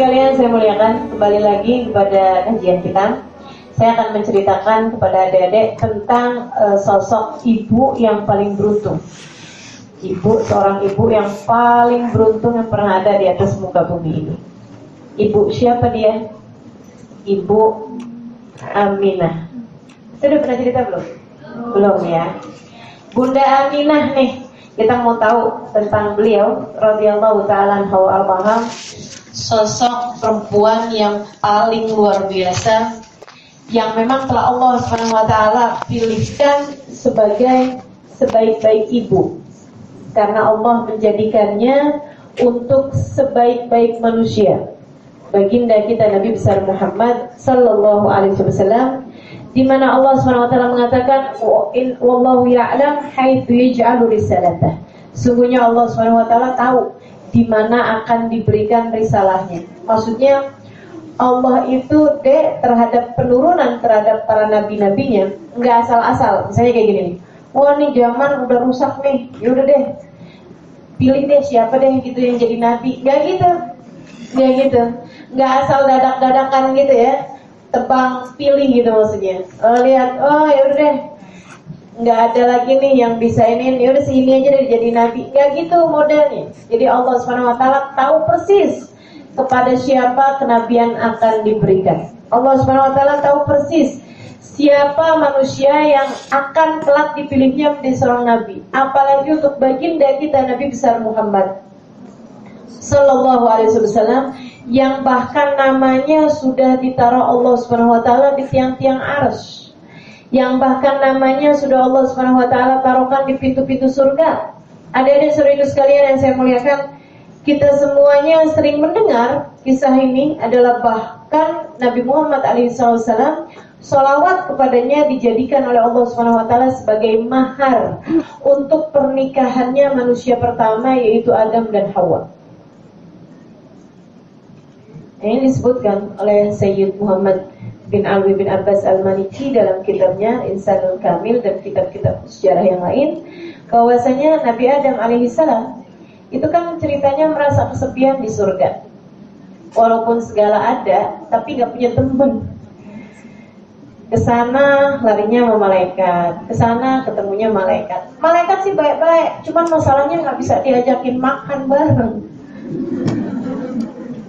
sekalian saya muliakan, kembali lagi kepada kajian kita. Saya akan menceritakan kepada adik-adik tentang sosok ibu yang paling beruntung. Seorang ibu yang paling beruntung yang pernah ada di atas muka bumi ini. Ibu siapa dia? Ibu Aminah. Sudah pernah cerita belum? Belum ya. Bunda Aminah nih, kita mau tahu tentang beliau radhiyallahu ta'ala anha al-baham. Sosok perempuan yang paling luar biasa, yang memang telah Allah SWT pilihkan sebagai sebaik-baik ibu, karena Allah menjadikannya untuk sebaik-baik manusia. Baginda kita Nabi besar Muhammad Sallallahu Alaihi Wasallam, di mana Allah SWT mengatakan, wallahu ya'lam haitsu yaj'alu risalatah. Sungguhnya Allah SWT tahu di mana akan diberikan risalahnya. Maksudnya Allah itu terhadap penurunan terhadap para nabi-nabinya nggak asal-asal. Misalnya kayak gini nih, wah nih zaman udah rusak nih, yaudah deh pilih deh siapa deh gitu yang jadi nabi. Nggak gitu, nggak asal dadak-dadakan gitu ya, tebang pilih gitu maksudnya. Lihat, oh yaudah deh, nggak ada lagi nih yang bisa ini, yaudah sini aja deh jadi nabi. Nggak gitu modelnya. Jadi Allah SWT tahu persis kepada siapa kenabian akan diberikan. Allah SWT tahu persis siapa manusia yang akan kelak dipilihnya menjadi seorang nabi. Apalagi untuk baginda kita Nabi besar Muhammad Sallallahu Alaihi Wasallam, yang bahkan namanya sudah ditaruh Allah SWT di tiang-tiang arsy, yang bahkan namanya sudah Allah SWT taruhkan di pintu-pintu surga. Adik-adik saudara sekalian yang saya muliakan, kita semuanya sering mendengar kisah ini adalah bahkan Nabi Muhammad SAW, sholawat kepadanya dijadikan oleh Allah SWT sebagai mahar untuk pernikahannya manusia pertama, yaitu Adam dan Hawa. Ini disebutkan oleh Sayyid Muhammad bin Alwi bin Abbas al-Maliki dalam kitabnya Insanul Kamil dan kitab-kitab sejarah yang lain, bahwasanya Nabi Adam alaihissalam itu kan ceritanya merasa kesepian di surga. Walaupun segala ada, tapi gak punya teman. Kesana larinya sama malaikat, kesana ketemunya malaikat. Malaikat sih baik-baik, cuman masalahnya gak bisa diajakin makan bareng.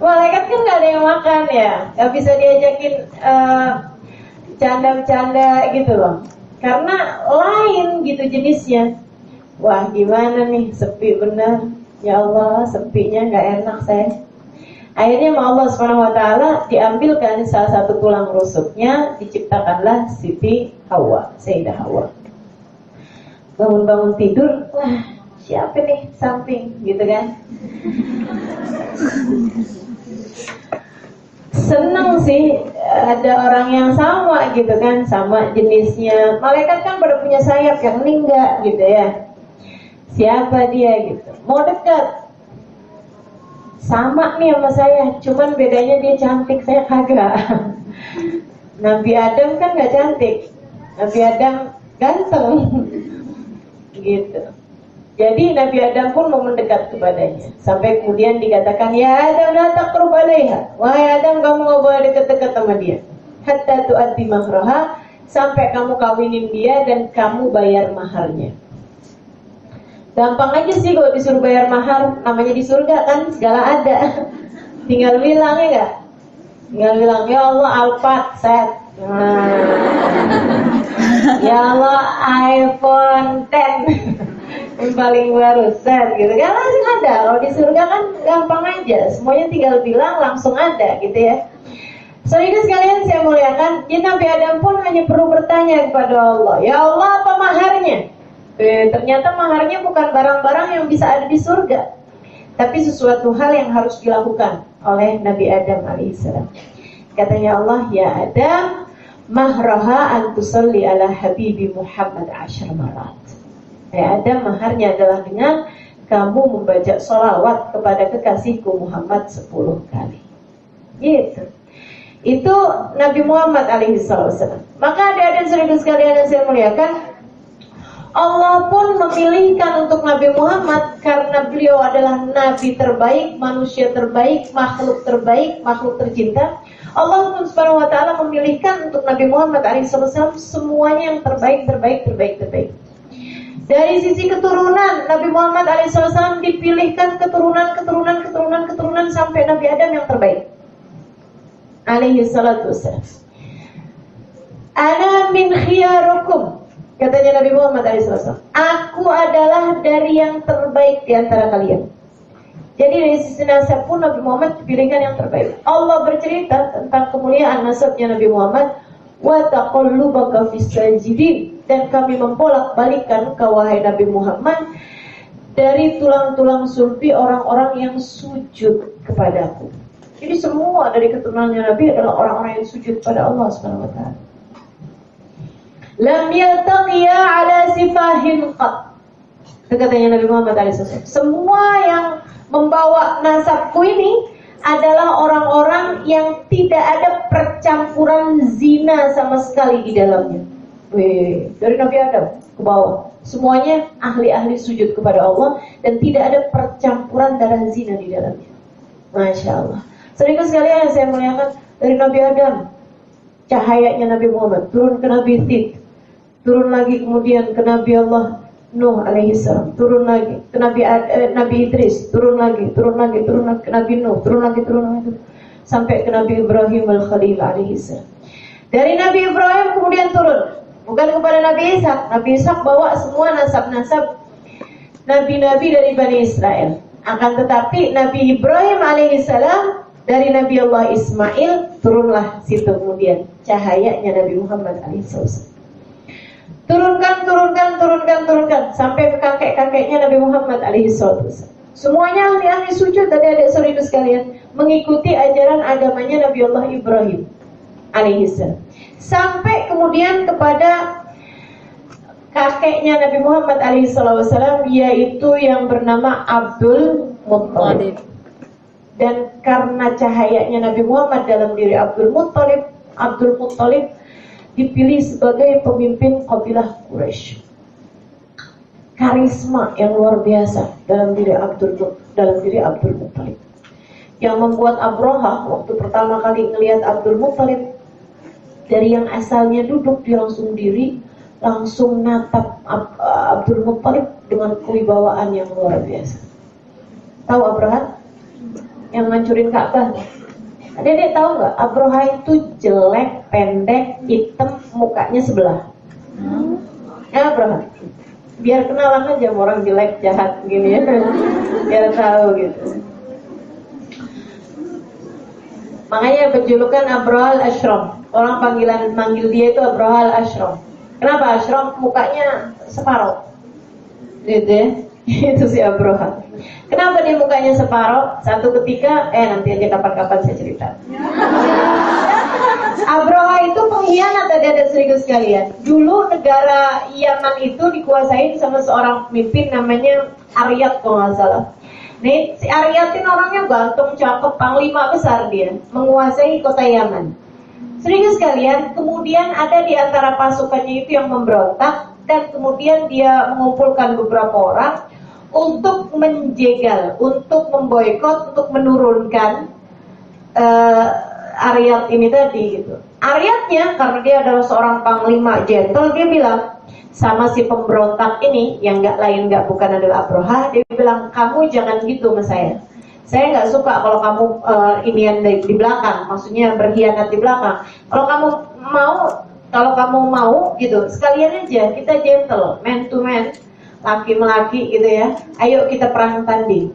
Malaikat kan gak ada yang makan ya, gak bisa diajakin bercanda-bercanda gitu loh, karena lain gitu jenisnya. Wah gimana nih, sepi bener. Ya Allah, sepinya gak enak saya. Akhirnya sama Allah SWT diambilkan salah satu tulang rusuknya, diciptakanlah Siti Hawa, Sayyidah Hawa. Bangun-bangun tidur, wah siapa nih samping gitu kan. Seneng sih ada orang yang sama gitu kan, sama jenisnya. Malaikat kan pada punya sayap, yang ini enggak gitu ya. Siapa dia gitu, mau dekat, sama nih sama saya, cuman bedanya dia cantik, saya kagak. Nabi Adam kan gak cantik, Nabi Adam ganteng gitu. Jadi Nabi Adam pun mau mendekat kepadanya, sampai kemudian dikatakan, ya Adam la taqrub alaiha, wahai Adam kamu gak boleh dekat-dekat sama dia, hatta tu'addi mahraha, sampai kamu kawinin dia dan kamu bayar maharnya. Gampang aja sih kalau disuruh bayar mahar, namanya di surga kan segala ada. Tinggal bilang ya gak? Tinggal bilang, ya Allah Alphard set, ya Allah iPhone 10 yang paling baru set gitu kan, langsung ada. Kalau di surga kan gampang aja, semuanya tinggal bilang langsung ada gitu ya. Saudara sekalian saya muliakan, jadi Nabi Adam pun hanya perlu bertanya kepada Allah, ya Allah apa maharnya? Ternyata maharnya bukan barang-barang yang bisa ada di surga, tapi sesuatu hal yang harus dilakukan oleh Nabi Adam alaihissalam. Katanya Allah, ya Adam, mahraha an tusalli ala habibi Muhammad 10 marat. Ya Adam, maharnya adalah dengan kamu membaca sholawat kepada kekasihku Muhammad 10 kali. Gitu. Itu Nabi Muhammad alaihissalam. Maka adik-adik saudara sekalian yang saya muliakan, Allah pun memilihkan untuk Nabi Muhammad karena beliau adalah nabi terbaik, manusia terbaik, makhluk tercinta. Allah pun Subhanahu wa taala memilihkan untuk Nabi Muhammad alaihissalam semuanya yang terbaik. Dari sisi keturunan, Nabi Muhammad alaihissalam dipilihkan keturunan sampai Nabi Adam yang terbaik. Alaihissalatu wassalam. Ana min khiyarukum. Katanya Nabi Muhammad alaihissalam, aku adalah dari yang terbaik di antara kalian. Jadi dari sisi nasab pun Nabi Muhammad dipilihkan yang terbaik. Allah bercerita tentang kemuliaan nasabnya Nabi Muhammad, wa taqallubaka fis sajidin, dan kami membolak-balikkan kau wahai Nabi Muhammad dari tulang-tulang sulbi orang-orang yang sujud kepadaku. Jadi semua dari keturunannya Nabi adalah orang-orang yang sujud pada Allah Subhanahu wa taala. Lam yaltaqiya ala sifahin qat. Katanya Nabi Muhammad alaihissalam, semua yang membawa nasabku ini adalah orang-orang yang tidak ada percampuran zina sama sekali di dalamnya. Dari Nabi Adam ke bawah, semuanya ahli-ahli sujud kepada Allah dan tidak ada percampuran darah zina di dalamnya. Masya Allah. Saudara sekalian yang saya muliakan, dari Nabi Adam cahayanya Nabi Muhammad turun ke Nabi Tid, turun lagi kemudian ke Nabi Allah Nuh alaihissalam, turun lagi ke Nabi Idris, turun lagi ke Nabi Nuh, turun lagi sampai ke Nabi Ibrahim al-Khalil alaihissalam. Dari Nabi Ibrahim kemudian turun bukan kepada Nabi Ishak. Nabi Ishak bawa semua nasab-nasab nabi-nabi dari Bani Israel. Akan tetapi Nabi Ibrahim alaihissalam dari Nabi Allah Ismail turunlah situ kemudian cahayanya Nabi Muhammad alaihissalam. Turunkan sampai ke kakek-kakeknya Nabi Muhammad alaihissalam. Semuanya ahli-ahli sujud, adik-adik saudara sekalian, mengikuti ajaran agamanya Nabi Allah Ibrahim alaihissalam. Sampai kemudian kepada kakeknya Nabi Muhammad alaihissalam, yaitu yang bernama Abdul Muttalib. Dan karena cahayanya Nabi Muhammad dalam diri Abdul Muttalib dipilih sebagai pemimpin kabilah Quraisy. Karisma yang luar biasa dalam diri Abdul Muttalib, yang membuat Abraha waktu pertama kali melihat Abdul Muttalib, dari yang asalnya duduk dia langsung natap Abdul Muttalib dengan kewibawaan yang luar biasa. Tahu Abraha yang ngancurin Ka'bah? Adik-adik tahu nggak? Abraha itu jelek, pendek, hitam, mukanya sebelah. Ya Abraha, biar kenalan aja sama orang jelek, jahat gini ya, biar tahu gitu. Makanya berjulukan Abraha al-Ashram. Orang manggil dia itu Abraha al-Ashram. Kenapa Ashram? Mukanya separuh, gitu ya. Itu si Abraha. Kenapa dia mukanya separuh? Satu ketika, nanti aja kapan-kapan saya cerita. Abraha itu pengkhianat, adik-adik serius sekalian. Dulu negara Yaman itu dikuasain sama seorang pemimpin namanya Aryat kalau nggak salah. Nih, si Aryat ini orangnya ganteng, cakep, panglima besar dia, menguasai kota Yaman. Serius sekalian, kemudian ada di antara pasukannya itu yang memberontak, dan kemudian dia mengumpulkan beberapa orang untuk menjegal, untuk memboikot, untuk menurunkan Aryat ini tadi gitu. Aryatnya karena dia adalah seorang panglima gentle, dia bilang sama si pemberontak ini yang bukan adalah Abraha, dia bilang, kamu jangan gitu sama saya. Saya nggak suka kalau kamu inian di belakang, maksudnya berkhianat di belakang. Kalau kamu mau gitu, sekalian aja kita gentle, man to man, laki melaki gitu ya. Ayo kita perang tanding.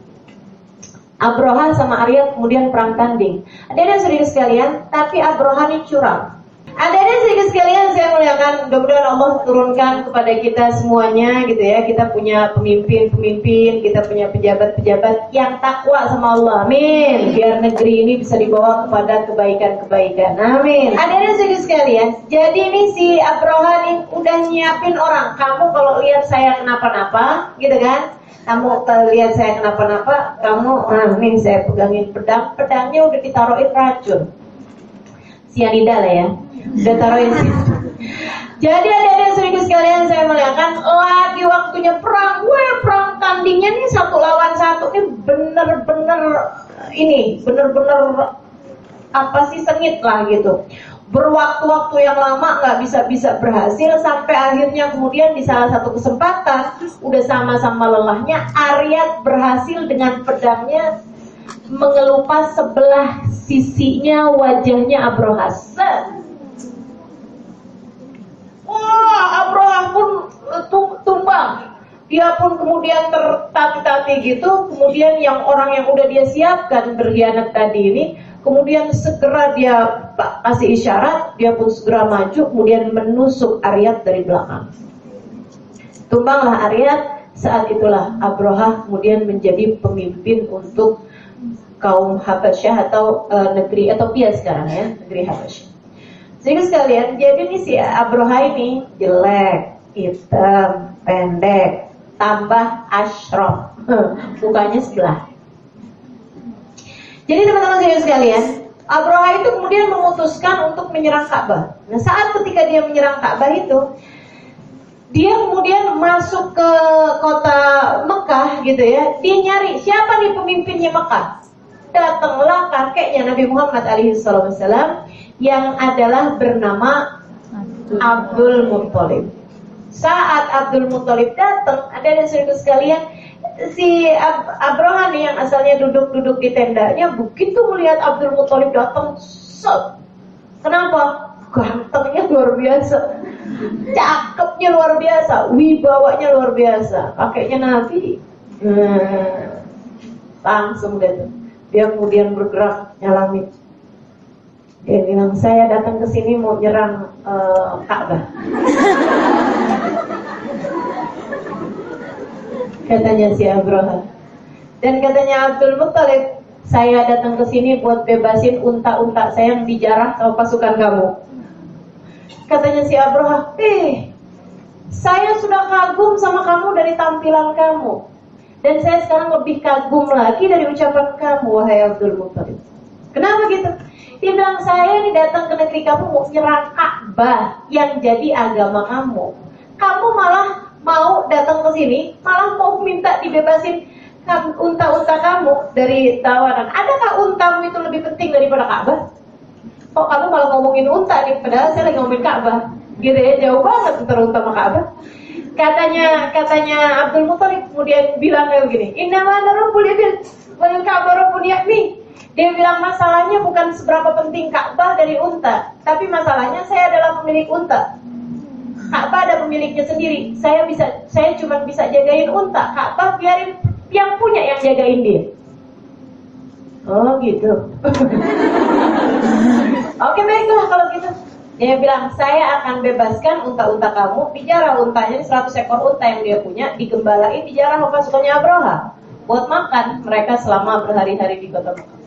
Abraha sama Aryat kemudian perang tanding. Ada sedikit sekalian, tapi Abraha ini curang. Ada sedikit sekalian saya muliakan, mudah-mudahan Allah turunkan kepada kita semuanya gitu ya. Kita punya pemimpin-pemimpin, kita punya pejabat-pejabat yang takwa sama Allah. Amin. Biar negeri ini bisa dibawa kepada kebaikan-kebaikan. Amin. Ada sedikit sekalian. Jadi ini si Abraha nih udah nyiapin orang. Kamu kalau lihat saya kenapa-napa, gitu kan? Kamu lihat saya kenapa-napa, nih saya pegangin pedangnya udah ditaruhin racun, sianida lah ya, udah taruhin situ. Jadi adik-adik saudaraku sekalian saya muliakan, lagi waktunya perang. Perang tandingnya nih 1 lawan 1 ini bener-bener apa sih, sengit lah gitu. Berwaktu-waktu yang lama nggak bisa berhasil, sampai akhirnya kemudian di salah satu kesempatan udah sama-sama lelahnya, Aryat berhasil dengan pedangnya mengelupas sebelah sisinya wajahnya Abraha. Wah, Abraha pun tumbang. Dia pun kemudian tertati-tati gitu. Kemudian orang yang udah dia siapkan berkhianat tadi ini, kemudian segera dia kasih isyarat, dia pun segera maju, kemudian menusuk Aryat dari belakang. Tumbanglah Aryat. Saat itulah Abraha kemudian menjadi pemimpin untuk kaum Habasyah atau negeri Ethiopia sekarang ya, negeri Habasyah. Jadi sekalian, jadi ini si Abraha ini jelek, hitam, pendek, tambah ashraf, mukanya sebelah. Jadi teman-teman sekalian, Abraha itu kemudian memutuskan untuk menyerang Ka'bah. Nah, saat ketika dia menyerang Ka'bah itu, dia kemudian masuk ke kota Mekah gitu ya. Dia nyari siapa nih pemimpinnya Mekah. Datanglah kakeknya Nabi Muhammad alaihissalam yang adalah bernama Abdul Muttalib. Saat Abdul Muttalib datang, ada yang saudara sekalian, si Abraha nih yang asalnya duduk-duduk di tendanya, begitu melihat Abdul Muttalib datang, kenapa? Gantengnya luar biasa, cakepnya luar biasa, wibawanya luar biasa, kakeknya Nabi. Langsung deh, dia kemudian bergerak nyalami. Dia bilang, saya datang ke sini mau nyerang Ka'bah. Katanya si Abraha. Dan katanya Abdul Muttalib, saya datang ke sini buat bebasin unta-unta saya yang dijarah sama pasukan kamu. Katanya si Abraha, saya sudah kagum sama kamu dari tampilan kamu, dan saya sekarang lebih kagum lagi dari ucapan kamu, wahai Abdul Muttalib. Kenapa gitu? Dia bilang, saya ini datang ke negeri kamu mau nyerang Ka'bah yang jadi agama kamu. Kamu malah mau datang ke sini, malah mau minta dibebasin unta-unta kamu dari tawanan. Adakah untamu itu lebih penting daripada Ka'bah? Kok kamu malah ngomongin unta nih, padahal saya lagi ngomongin Ka'bah. Gitu ya, jauh banget antara unta sama Ka'bah. Katanya Abdul Muttalib kemudian bilang kayak begini, innama ana rabbul ibil wal Ka'bah rabbun yahmi. Dia bilang, masalahnya bukan seberapa penting Ka'bah dari unta, tapi masalahnya saya adalah pemilik unta. Ka'bah ada pemiliknya sendiri. Saya cuma bisa jagain unta. Ka'bah biarin yang punya yang jagain dia. Oh gitu. Oke, baiklah kalau gitu. Dia bilang, saya akan bebaskan unta-unta kamu. Bicara untanya 100 ekor unta yang dia punya, digembalain, dijarah sama pasukannya Abraha buat makan mereka selama berhari-hari di kota Mekah.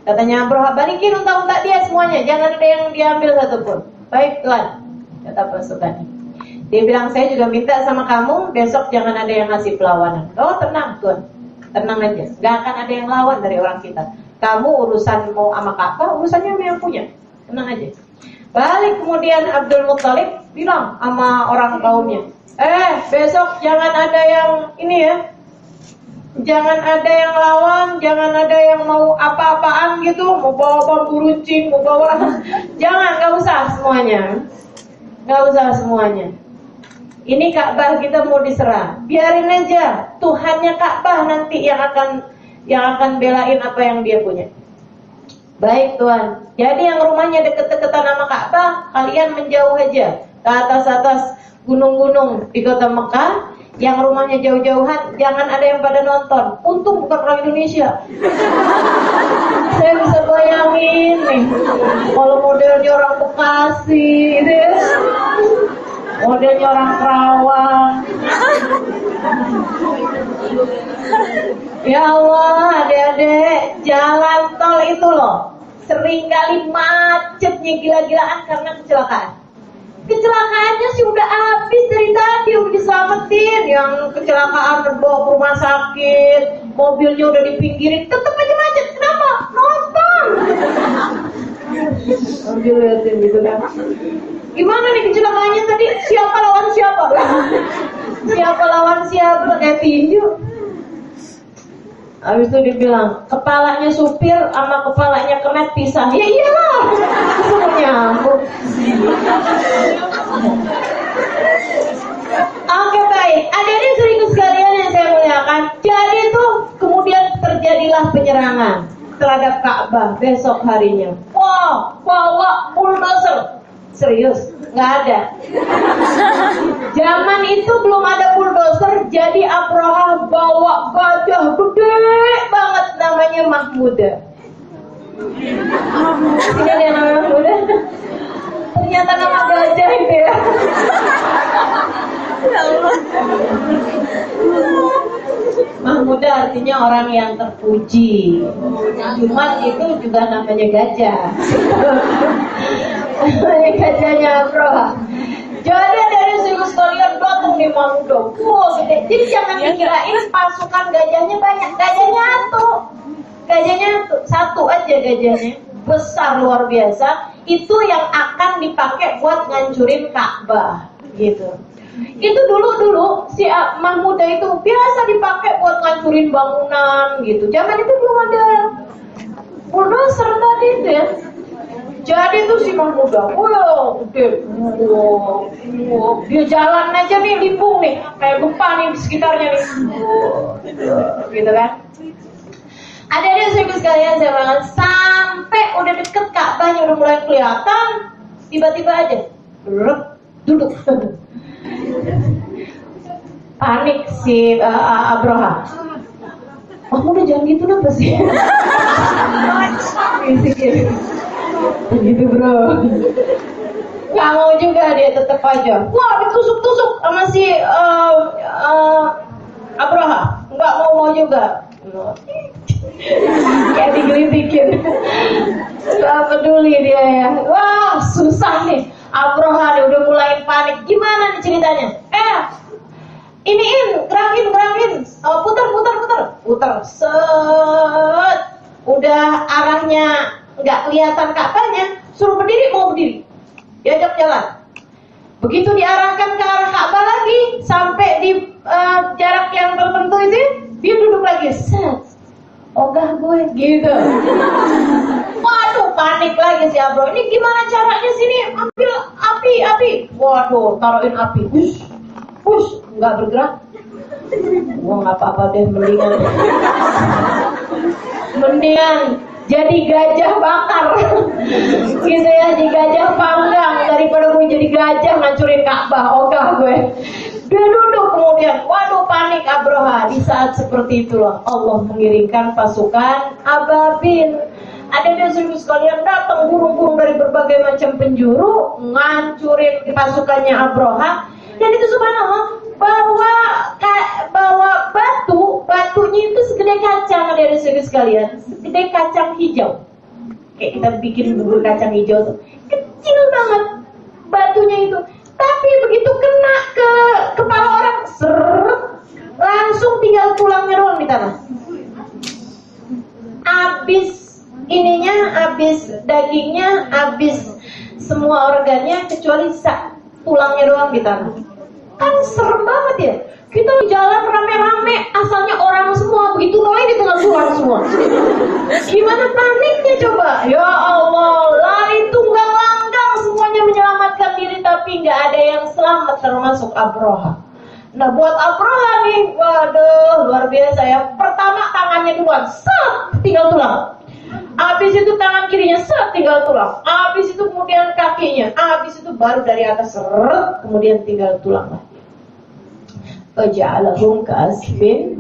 Katanya Abraha, balikin unta-unta dia semuanya, jangan ada yang diambil satupun. Baik Tuan, kata pasukannya. Dia bilang, saya juga minta sama kamu, besok jangan ada yang ngasih perlawanan. Oh tenang Tuan, tenang aja, gak akan ada yang lawan dari orang kita. Kamu urusan mau sama Ka'bah, urusannya sama yang punya, tenang aja. Balik kemudian Abdul Muttalib bilang sama orang kaumnya, besok jangan ada yang ini ya, jangan ada yang lawan, jangan ada yang mau apa-apaan gitu, mau bawa bambu runcing, mau bawa, jangan, gak usah semuanya. Ini Ka'bah kita mau diserang, biarin aja, Tuhannya Ka'bah nanti yang akan belain apa yang dia punya. Baik Tuan, jadi yang rumahnya deket-deketan sama Ka'bah, kalian menjauh aja ke atas-atas gunung-gunung di kota Mekah. Yang rumahnya jauh-jauhan, jangan ada yang pada nonton. Untung bukan orang Indonesia. Saya bisa bayangin nih, kalau modelnya orang Bekasi, modelnya orang Kerawang. Ya Allah, adik-adik, jalan tol itu loh seringkali macetnya gila-gilaan karena kecelakaan. Kecelakaannya sih udah habis dari tadi, udah diselamatin. Yang kecelakaan terbawa ke rumah sakit, mobilnya udah dipinggirin, tetep aja macet. Kenapa? Nonton. Ambil liatin gitu kan. Gimana nih kecelakaannya tadi? Siapa lawan siapa? Siapa lawan siapa? Kayak tinju. Habis itu dibilang, kepalanya supir sama kepalanya kernet pisah. Ya iyalah, semua nyambung. Oke baik, adik-adik seribu sekalian yang saya muliakan. Jadi tuh kemudian terjadilah penyerangan terhadap Ka'bah besok harinya. Wah, bawa bulldozer. Serius, nggak ada. Zaman itu belum ada bulldozer, jadi Abraha bawa gajah gede banget namanya Mahmuda. Ini dia nama Mahmuda. Ternyata nama gajah itu ya. Mahmuda artinya orang yang terpuji. Cuma itu juga namanya gajah. Gajahnya Abraha. Jadi dari seribu sekalian datang di Mahmuda. Wow, gede. Jadi jangan dikirain pasukan gajahnya banyak. Gajahnya satu aja gajahnya. Besar luar biasa. Itu yang akan dipakai buat ngancurin Ka'bah. Gitu. Itu dulu si Mahmuda itu biasa dipakai buat ngancurin bangunan gitu. Zaman itu belum ada bulldozer tadi itu ya. Jadi tuh si Mahmuda, wow, gede, wow, dia jalan aja nih limbung nih, kayak gempa nih di sekitarnya nih, gitu kan. Ada seribu sekalian saya bilang, sampai udah deket Ka'bahnya udah mulai kelihatan, tiba-tiba aja, duduk. Panik si Abraha. Udah jangan gitu napa sih? Gitu bro. Nggak mau juga dia tetap aja. Wah ditusuk-tusuk sama si Abraha. Nggak mau juga. Kayak digelitikin. Nggak peduli dia ya. Wah susah nih. Abraha dia udah mulai panik. Gimana nih ceritanya? Gerakin, putar, set, udah arahnya nggak kelihatan Ka'bahnya, suruh berdiri, mau berdiri, diajak jalan. Begitu diarahkan ke arah Ka'bah lagi, sampai di jarak yang tertentu itu, dia duduk lagi, set, ogah gue, gitu. Waduh, panik lagi si Abraha. Ini gimana caranya sini? Ambil api. Waduh, taruhin api. Push, nggak bergerak. Wah, nggak apa-apa deh, mendingan jadi gajah bakar, gitu ya, jadi gajah panggang daripada gue jadi gajah ngancurin Ka'bah. Ogah gue. Dia duduk kemudian, waduh panik Abraha. Di saat seperti itulah Allah mengirimkan pasukan ababil. Ada dia seribu sekalian datang burung-burung dari berbagai macam penjuru ngancurin pasukannya Abraha. Dan itu subhanallah bawa batunya itu segede kacang. Ada seribu sekalian, segede kacang hijau. Kayak kita bikin bubur kacang hijau tuh, kecil banget batunya itu. Tapi begitu kena ke kepala orang, seret, langsung tinggal tulangnya doang di tanah. Habis ininya, habis dagingnya, habis semua organnya kecuali tulangnya doang di tanah. Kan serem banget ya. Kita di jalan rame-rame, asalnya orang semua, begitu noleh di tengah tulang semua. Gimana paniknya coba? Ya Allah, lari tunggang langgang, semuanya menyelamatkan diri, tapi nggak ada yang selamat termasuk Abraha. Nah buat Abraha nih, waduh luar biasa ya. Pertama tangannya duluan, tinggal tulang. Habis itu tangan kirinya tinggal tulang. Habis itu kemudian kakinya. Habis itu baru dari atas kemudian tinggal tulang lagi. Faja'alahum ka'asfin.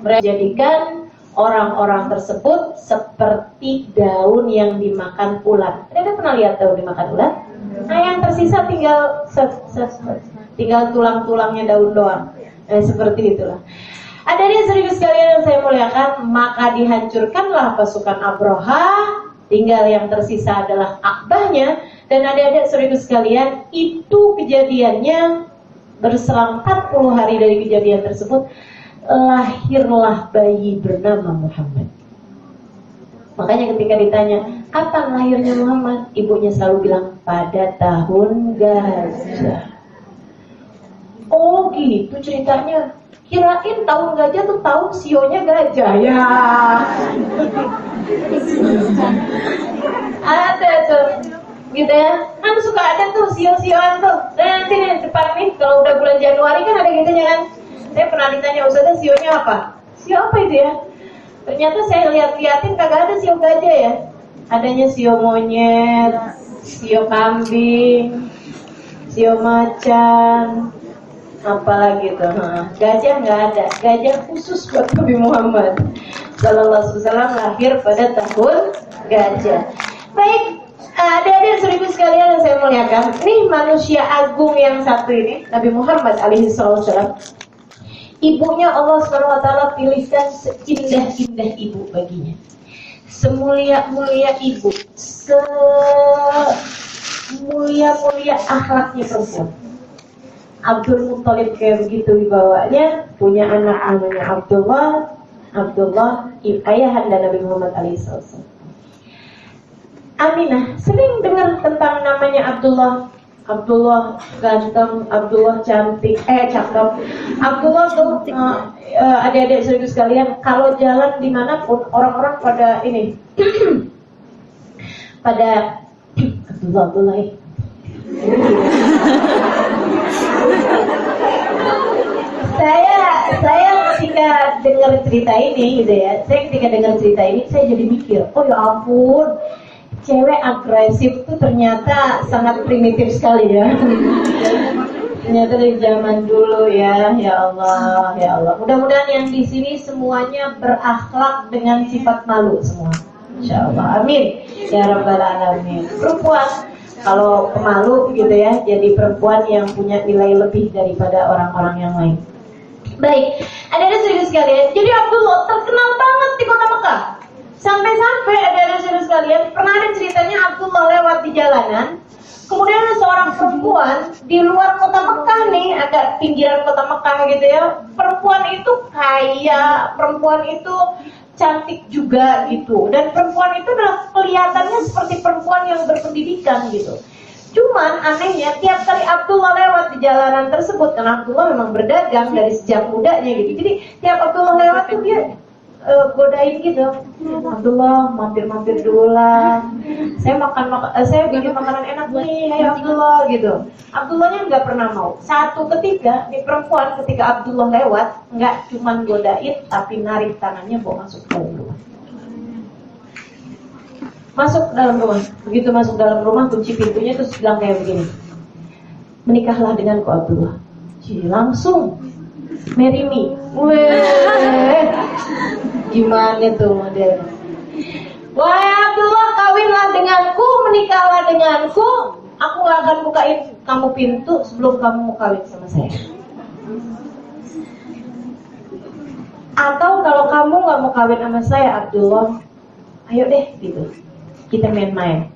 Mereka jadikan orang-orang tersebut seperti daun yang dimakan ulat. Anda pernah lihat daun dimakan ulat? Nah yang tersisa tinggal tulang-tulangnya daun doang. Seperti itulah. Ada dia seribu sekalian yang saya muliakan, maka dihancurkanlah pasukan Abraha, tinggal yang tersisa adalah Ka'bahnya. Dan adik-adik seribu sekalian, itu kejadiannya berselang 40 hari dari kejadian tersebut, lahirlah bayi bernama Muhammad. Makanya ketika ditanya, kapan lahirnya Muhammad? Ibunya selalu bilang, pada tahun gajah. Oh gitu ceritanya. Kirain tahun gajah tuh tahun sionya gajah. Ya. Ada tuh. Gitu ya. Kan suka ada tuh sio-sioan tuh. Nanti nih depan nih, kalau udah bulan Januari kan ada gitunya kan. Saya pernah ditanya, Ustazah sionya apa? Sio apa itu ya? Ternyata saya lihat-liatin kagak ada sio gajah ya. Adanya sio monyet, sio kambing, sio macan, apalagi tuh. Gajah nggak ada. Gajah khusus buat Nabi Muhammad Sallallahu Alaihi Wasallam lahir pada tahun gajah. Baik, adik-adik seribu sekalian yang saya muliakan, ini manusia agung yang satu ini, Nabi Muhammad alaihi wasallam. Ibunya Allah SWT pilihkan seindah-indah ibu baginya, semulia-mulia ibu, semulia-mulia akhlaknya perempuan. Abdul Muttalib kayak begitu dibawanya, punya anak namanya Abdullah ayahanda Nabi Muhammad SAW. Aminah sering dengar tentang namanya Abdullah ganteng, Abdullah cantik, cakep. Abdullah tuh adik-adik saudara sekalian, kalau jalan dimanapun orang-orang pada ini pada Abdullah saya ketika dengar cerita ini gitu ya, saya jadi mikir, oh ya ampun, cewek agresif tuh ternyata sangat primitif sekali ya. Ternyata dari zaman dulu ya Allah, ya Allah. Mudah-mudahan yang di sini semuanya berakhlak dengan sifat malu semua. Insyaallah, amin. Ya Rabbal Alamin. Perempuan kalau pemalu gitu ya, jadi perempuan yang punya nilai lebih daripada orang-orang yang lain. Baik, ada saudara sekalian. Jadi Abdullah terkenal banget di kota Mekah. Sampai-sampai ada saudara sekalian, pernah ada ceritanya Abdullah lewat di jalanan. Kemudian ada seorang perempuan di luar kota Mekah nih, agak pinggiran kota Mekah gitu ya. Perempuan itu kaya, perempuan itu cantik juga gitu. Dan perempuan itu adalah kelihatannya seperti perempuan yang berpendidikan gitu. Cuman anehnya tiap kali Abdullah lewat di jalanan tersebut, karena Abdullah memang berdagang dari sejak mudanya gitu. Jadi tiap Abdullah lewat tuh dia godain gitu. Abdullah mampir-mampir dulu lah. Saya bikin makanan enak nih, ayo Abdullah gitu. Abdullahnya nggak pernah mau. Satu ketika nih perempuan ketika Abdullah lewat nggak cuman godain tapi narik tangannya bawa masuk ke dalam rumah. Masuk dalam rumah. Begitu masuk dalam rumah kunci pintunya terus bilang kayak begini, menikahlah denganku Abdullah. Jadi langsung marry me. Weh, gimana tuh model? Wahai Abdullah, kawinlah denganku, menikahlah denganku. Aku gak akan bukain kamu pintu sebelum kamu mau kawin sama saya. Atau kalau kamu gak mau kawin sama saya Abdullah, ayo deh gitu, kita main-main.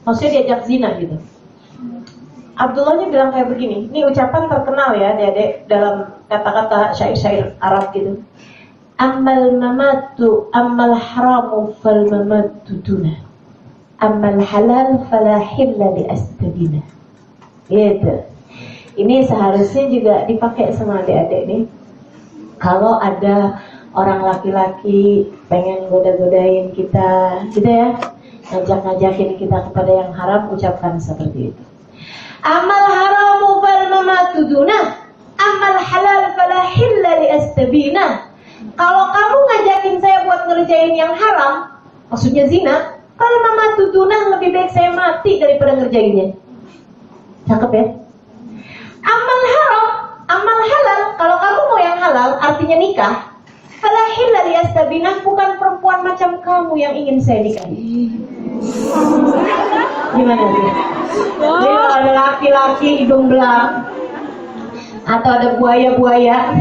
Maksudnya diajak zina gitu. Abdullahnya bilang kayak begini, ini ucapan terkenal ya adik-adik dalam kata-kata syair-syair Arab gitu. Ammal mamatu ammal haramu fal mamatu duna, ammal halal fala hilla li astabina. Gitu. Ini seharusnya juga dipakai sama adik-adik nih. Kalau ada orang laki-laki pengen goda-godain kita gitu ya, ngajak-ngajakin kita kepada yang haram, ucapkan seperti itu. Amal haramu fal mamatu duna, amal halal fala hilla li astabina. Kalau kamu ngajakin saya buat ngerjain yang haram, maksudnya zina, fal mamatu duna, lebih baik saya mati daripada ngerjainnya. Cakep ya? Amal haram, amal halal, kalau kamu mau yang halal, artinya nikah. Fala hilla li astabina, bukan perempuan macam kamu yang ingin saya nikahi. Gimana sih? Jadi kalau ada laki-laki hidung belang atau ada buaya-buaya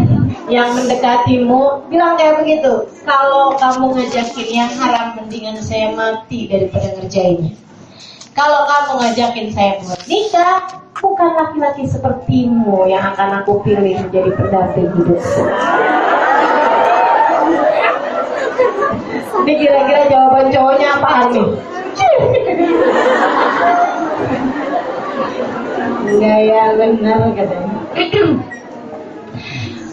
yang mendekatimu, bilang kayak begitu. Kalau kamu ngajakin yang haram, mendingan saya mati daripada ngerjainnya. Kalau kamu ngajakin saya buat nikah, bukan laki-laki sepertimu yang akan aku pilih menjadi pendamping hidupku. Ini kira-kira jawaban cowoknya apaan nih? Enggak ya, benar katanya.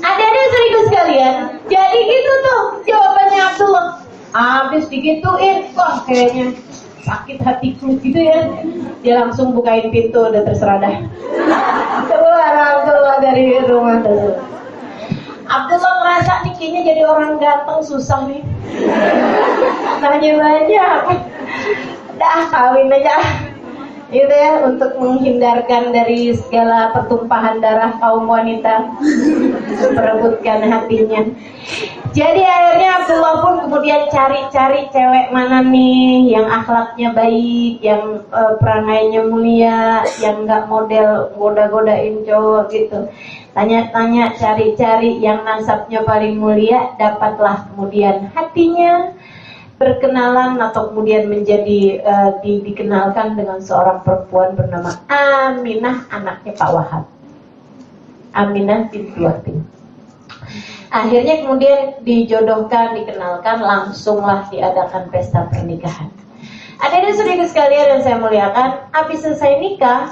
Adik-adik serius sekalian, jadi gitu tuh jawabannya Abdullah. Habis digituin, wah kayaknya sakit hatiku gitu ya. Dia langsung bukain pintu, udah terserah dah. Keluar Abdullah dari rumah tersebut. Abdullah merasa nih kayaknya jadi orang ganteng susah nih. Nanya banyak. Dah kawin aja. Gitu ya, untuk menghindarkan dari segala pertumpahan darah kaum wanita, memperebutkan hatinya. Jadi akhirnya Abdullah pun kemudian cari-cari cewek mana nih yang akhlaknya baik, yang perangainya mulia, yang nggak model goda-godain cowok gitu. Tanya-tanya, cari-cari yang nasabnya paling mulia, dapatlah kemudian hatinya. Berkenalan atau kemudian menjadi dikenalkan dengan seorang perempuan bernama Aminah, anaknya Pak Wahab. Aminah binti Wahab. Akhirnya kemudian dijodohkan, dikenalkan, langsunglah diadakan pesta pernikahan. Adik-adik saudara sekalian yang saya muliakan, habis selesai nikah,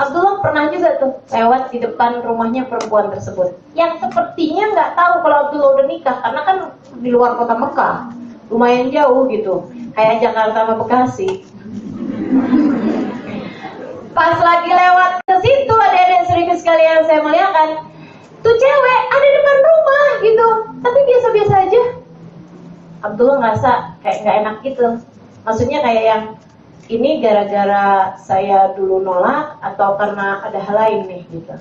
Abdullah pernah juga tuh lewat di depan rumahnya perempuan tersebut, yang sepertinya nggak tahu kalau Abdullah udah nikah, karena kan di luar kota Mekah. Lumayan jauh gitu, kayak Jakarta sama Bekasi. Pas lagi lewat ke situ, adik-adik serius sekalian saya muliakan, tuh cewek ada depan rumah gitu, tapi biasa-biasa aja. Abdullah ngerasa kayak nggak enak gitu. Maksudnya kayak yang ini gara-gara saya dulu nolak atau karena ada hal lain nih gitu.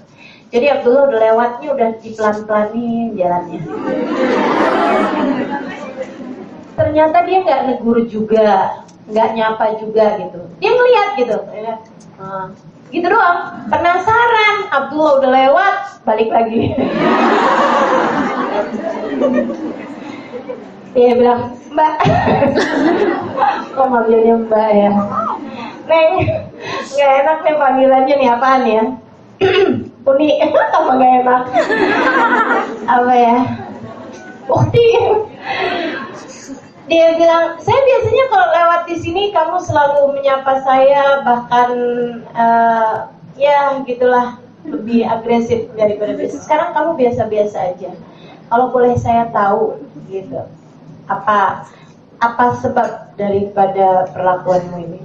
Jadi Abdullah udah lewatnya udah dipelan-pelanin jalannya. Ternyata dia nggak negur juga, nggak nyapa juga gitu. Dia ngeliat gitu, gitu doang. Penasaran, Abdullah udah lewat, balik lagi. Dia bilang, Mbak, kok manggilnya Mbak ya? Neng, nggak enak nih panggilannya nih, apaan ya? Uni, apa nggak enak? Apa ya? Ukti. Dia bilang, saya biasanya kalau lewat di sini kamu selalu menyapa saya, bahkan ya gitulah, lebih agresif daripada biasa. Sekarang kamu biasa-biasa aja. Kalau boleh saya tahu, gitu, apa sebab daripada perlakuanmu ini?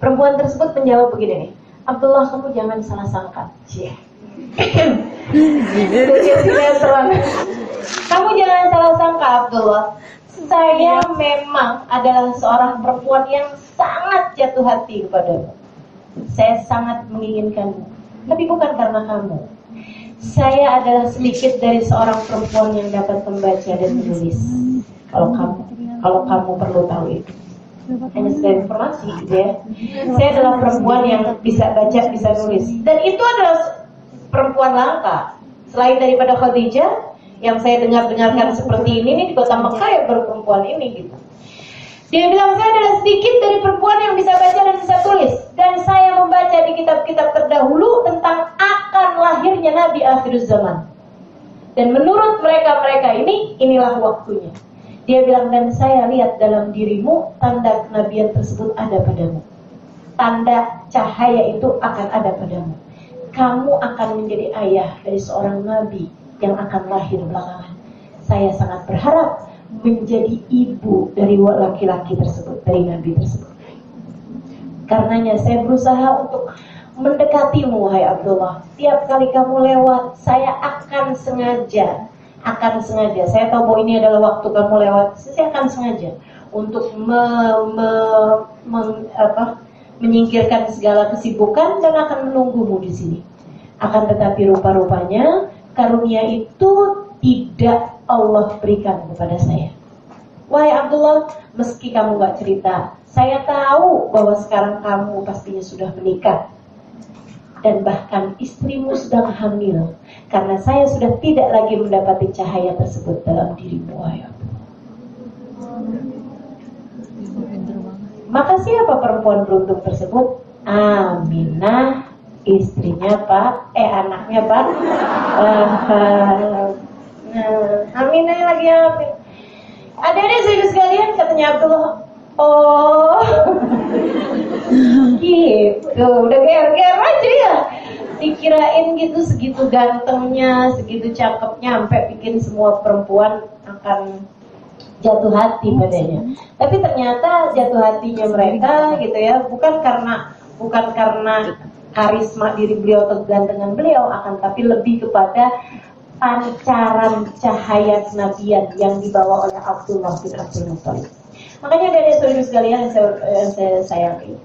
Perempuan tersebut menjawab begini nih, Abdullah, kamu jangan salah sangka. Kamu jangan salah sangka, Abdullah. Saya memang adalah seorang perempuan yang sangat jatuh hati kepadamu. Saya sangat menginginkanmu, tapi bukan karena kamu. Saya adalah sedikit dari seorang perempuan yang dapat membaca dan menulis. Kalau kamu perlu tahu itu. Hanya sekedar informasi, gitu ya. Saya adalah perempuan yang bisa baca, bisa nulis. Dan itu adalah perempuan langka. Selain daripada Khadijah, yang saya dengarkan seperti ini nih di kota Mekah, ya baru perempuan ini gitu. Dia bilang, saya adalah sedikit dari perempuan yang bisa baca dan bisa tulis, dan saya membaca di kitab-kitab terdahulu tentang akan lahirnya Nabi akhir zaman. Dan menurut mereka ini, inilah waktunya. Dia bilang, dan saya lihat dalam dirimu tanda kenabian tersebut ada padamu. Tanda cahaya itu akan ada padamu. Kamu akan menjadi ayah dari seorang nabi yang akan lahir belakangan. Saya sangat berharap menjadi ibu dari laki-laki tersebut, dari nabi tersebut. Karenanya saya berusaha untuk mendekatimu, wahai Abdullah. Tiap kali kamu lewat, saya akan sengaja. Saya tahu bahwa ini adalah waktu kamu lewat. Saya akan sengaja untuk menyingkirkan segala kesibukan dan akan menunggumu di sini. Akan tetapi rupa-rupanya karunia itu tidak Allah berikan kepada saya. Wahai Abdullah, meski kamu gak cerita, saya tahu bahwa sekarang kamu pastinya sudah menikah. Dan bahkan istrimu sedang hamil. Karena saya sudah tidak lagi mendapati cahaya tersebut dalam dirimu, wahai Abdullah. Maka siapa perempuan beruntung tersebut? Aminah, istrinya anaknya Pak. Aminah lagi hamil. Adik-adik sekalian, katanya Abdullah, oh gitu, udah GR aja ya. Dikirain gitu segitu gantengnya, segitu cakepnya, sampai bikin semua perempuan akan jatuh hati padanya. Tapi ternyata jatuh hatinya mereka gitu ya, bukan karena karisma diri beliau atau kegantengan beliau, akan tapi lebih kepada pancaran cahaya kenabian yang dibawa oleh Abdullah bin Abdul Muthalib. Makanya dari saudara sekalian yang saya sayangi,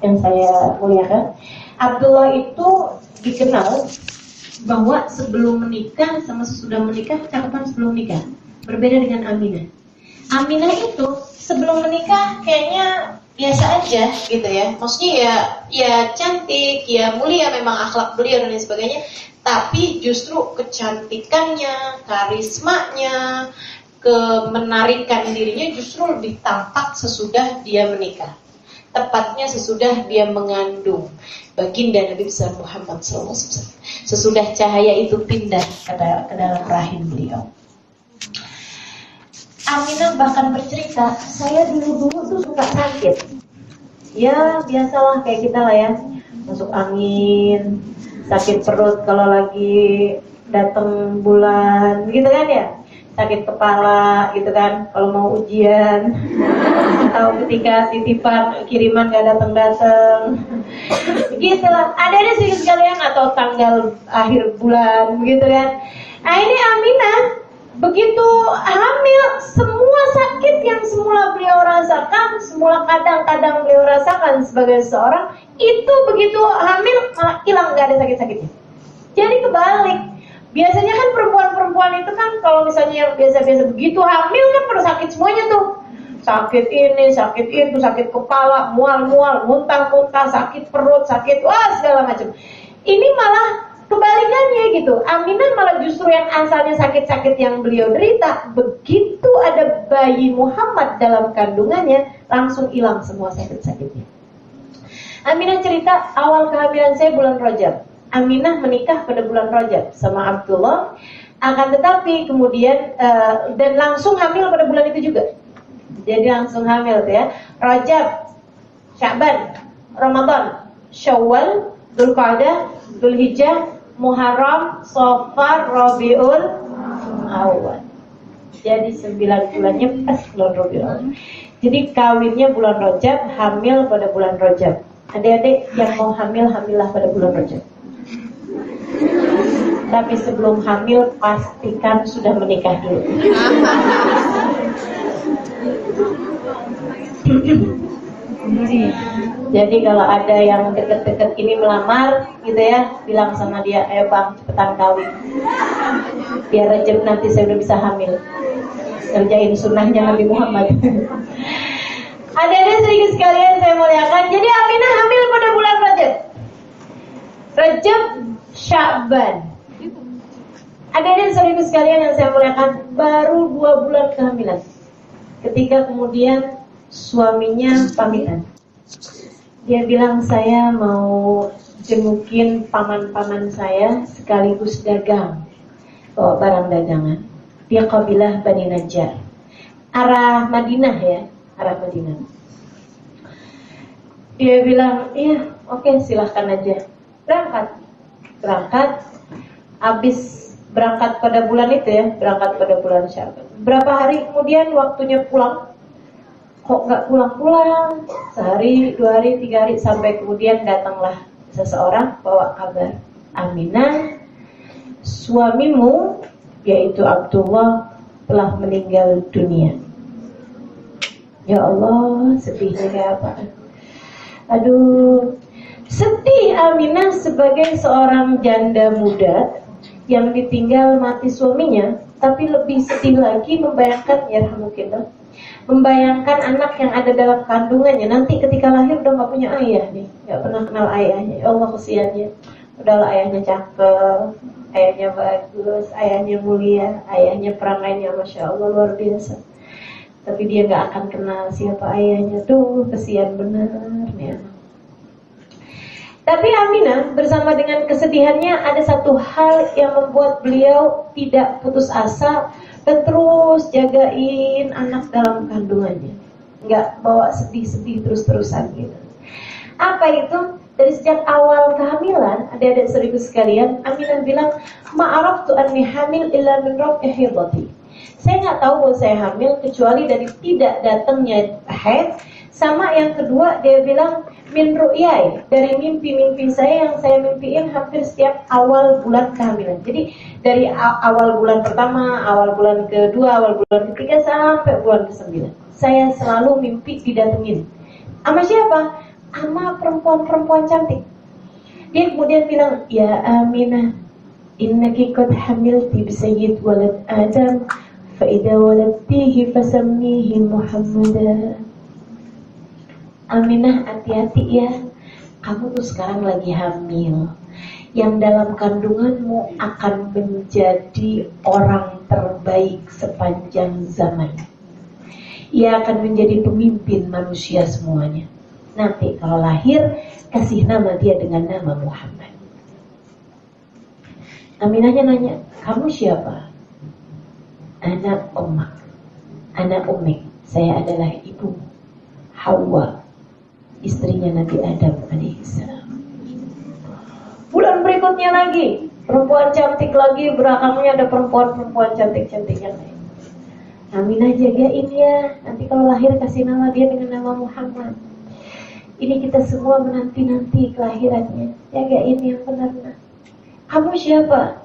yang saya muliakan, Abdullah itu dikenal bahwa sebelum menikah sama sesudah menikah cakapan sebelum menikah berbeda dengan Aminah. Aminah itu sebelum menikah kayaknya biasa aja gitu ya. Maksudnya ya cantik, ya mulia memang akhlak beliau dan lain sebagainya. Tapi justru kecantikannya, karismanya, kemenarikan dirinya justru lebih tampak sesudah dia menikah. Tepatnya sesudah dia mengandung baginda Nabi besar Muhammad SAW. Sesudah cahaya itu pindah ke dalam rahim beliau. Aminah bahkan bercerita, saya dulu tuh suka sakit. Ya biasalah kayak kita lah ya, masuk angin, sakit perut kalau lagi datang bulan, gitu kan ya, sakit kepala, gitu kan, kalau mau ujian, atau ketika titipan kiriman gak datang, gitulah. Ada sih sekalian atau tanggal akhir bulan, gitu kan. Nah ini Aminah begitu hamil, semua sakit yang semula beliau rasakan, semula kadang-kadang beliau rasakan sebagai seorang, itu begitu hamil malah hilang, gak ada sakit-sakitnya. Jadi kebalik. Biasanya kan perempuan-perempuan itu kan kalau misalnya yang biasa-biasa begitu hamil kan pada sakit semuanya tuh. Sakit ini, sakit itu, sakit kepala, mual-mual, muntah-muntah, sakit perut, sakit wah segala macam. Ini malah kebalikannya gitu. Aminah malah justru yang asalnya sakit-sakit yang beliau derita, begitu ada bayi Muhammad dalam kandungannya, langsung hilang semua sakit-sakitnya. Aminah cerita, awal kehamilan saya bulan Rajab. Aminah menikah pada bulan Rajab sama Abdullah, akan tetapi kemudian dan langsung hamil pada bulan itu juga. Jadi langsung hamil tuh ya. Rajab, Sya'ban, Ramadan, Syawal, Dzulqa'dah, Dzulhijjah, Muharram, Safar, Rabiul Awal. Jadi 9 bulannya pas bulan Rabiul Awal. Jadi kawinnya bulan Rajab, hamil pada bulan Rajab. Adik-adik yang mau hamil, hamillah pada bulan Rajab. Tapi sebelum hamil pastikan sudah menikah dulu. Jadi kalau ada yang deket-deket ini melamar gitu ya, bilang sama dia, ayo bang cepetan kawin, biar Rajab nanti saya udah bisa hamil, kerjain sunnahnya Nabi Muhammad. Adik-adik sedikit sekalian saya muliakan. Jadi Aminah hamil pada bulan Rajab, Sya'ban. Adik-adik sedikit sekalian yang saya muliakan, baru 2 bulan kehamilan ketika kemudian suaminya pamitan. Dia bilang, saya mau jengukin paman-paman saya sekaligus dagang, bawa barang dagangan. Dia kabilah Bani Najjar, arah Madinah ya, arah Madinah. Dia bilang, iya oke, silahkan aja. Berangkat. Habis berangkat pada bulan itu ya, berangkat pada bulan Sya'ban. Berapa hari kemudian waktunya pulang, kok nggak pulang-pulang, sehari, 2 hari, 3 hari, sampai kemudian datanglah seseorang bawa kabar, Aminah, suamimu yaitu Abdullah telah meninggal dunia. Ya Allah, sedihnya kayak apa? Aduh, sedih Aminah sebagai seorang janda muda yang ditinggal mati suaminya, tapi lebih sedih lagi membayangkan, ya mungkin membayangkan anak yang ada dalam kandungannya nanti ketika lahir udah gak punya ayah nih, gak pernah kenal ayahnya. Ya Allah kesiannya. Udahlah ayahnya cakep, ayahnya bagus, ayahnya mulia, ayahnya perangainya Masya Allah luar biasa, tapi dia gak akan kenal siapa ayahnya. Tuh kesian bener nih. Tapi Aminah bersama dengan kesedihannya ada satu hal yang membuat beliau tidak putus asa, dan terus jagain anak dalam kandungannya, nggak bawa sedih-sedih terus-terusan gitu. Apa itu? Dari sejak awal kehamilan, adik-adik saudaraku sekalian, Aminah bilang, ma'araftu anni hamil illa min raf'i hidati. Saya nggak tahu bahwa saya hamil kecuali dari tidak datangnya haid. Sama yang kedua, dia bilang min ru'yai, dari mimpi-mimpi saya yang saya mimpiin hampir setiap awal bulan kehamilan. Jadi dari awal bulan pertama, awal bulan kedua, awal bulan ketiga sampai bulan ke-9, saya selalu mimpi didatengin. Sama siapa? Sama perempuan-perempuan cantik. Dia kemudian bilang, ya Aminah, innaki qad hamilti bi sayyid walad Adam, fa idza waladtihi fasammihi Muhammadan. Aminah, hati-hati ya, kamu tuh sekarang lagi hamil, yang dalam kandunganmu akan menjadi orang terbaik sepanjang zaman. Ia akan menjadi pemimpin manusia semuanya. Nanti kalau lahir, kasih nama dia dengan nama Muhammad. Aminahnya nanya, kamu siapa? Anak ummak, anak ummik. Saya adalah ibu Hawa, istrinya Nabi Adam alaihissalam. Bulan berikutnya lagi, perempuan cantik lagi, belakangnya ada perempuan-perempuan cantik-cantik yang lain. Aminah jagain ya, nanti kalau lahir kasih nama dia dengan nama Muhammad. Ini kita semua menanti-nanti kelahirannya. Jagain yang benar. Kamu siapa?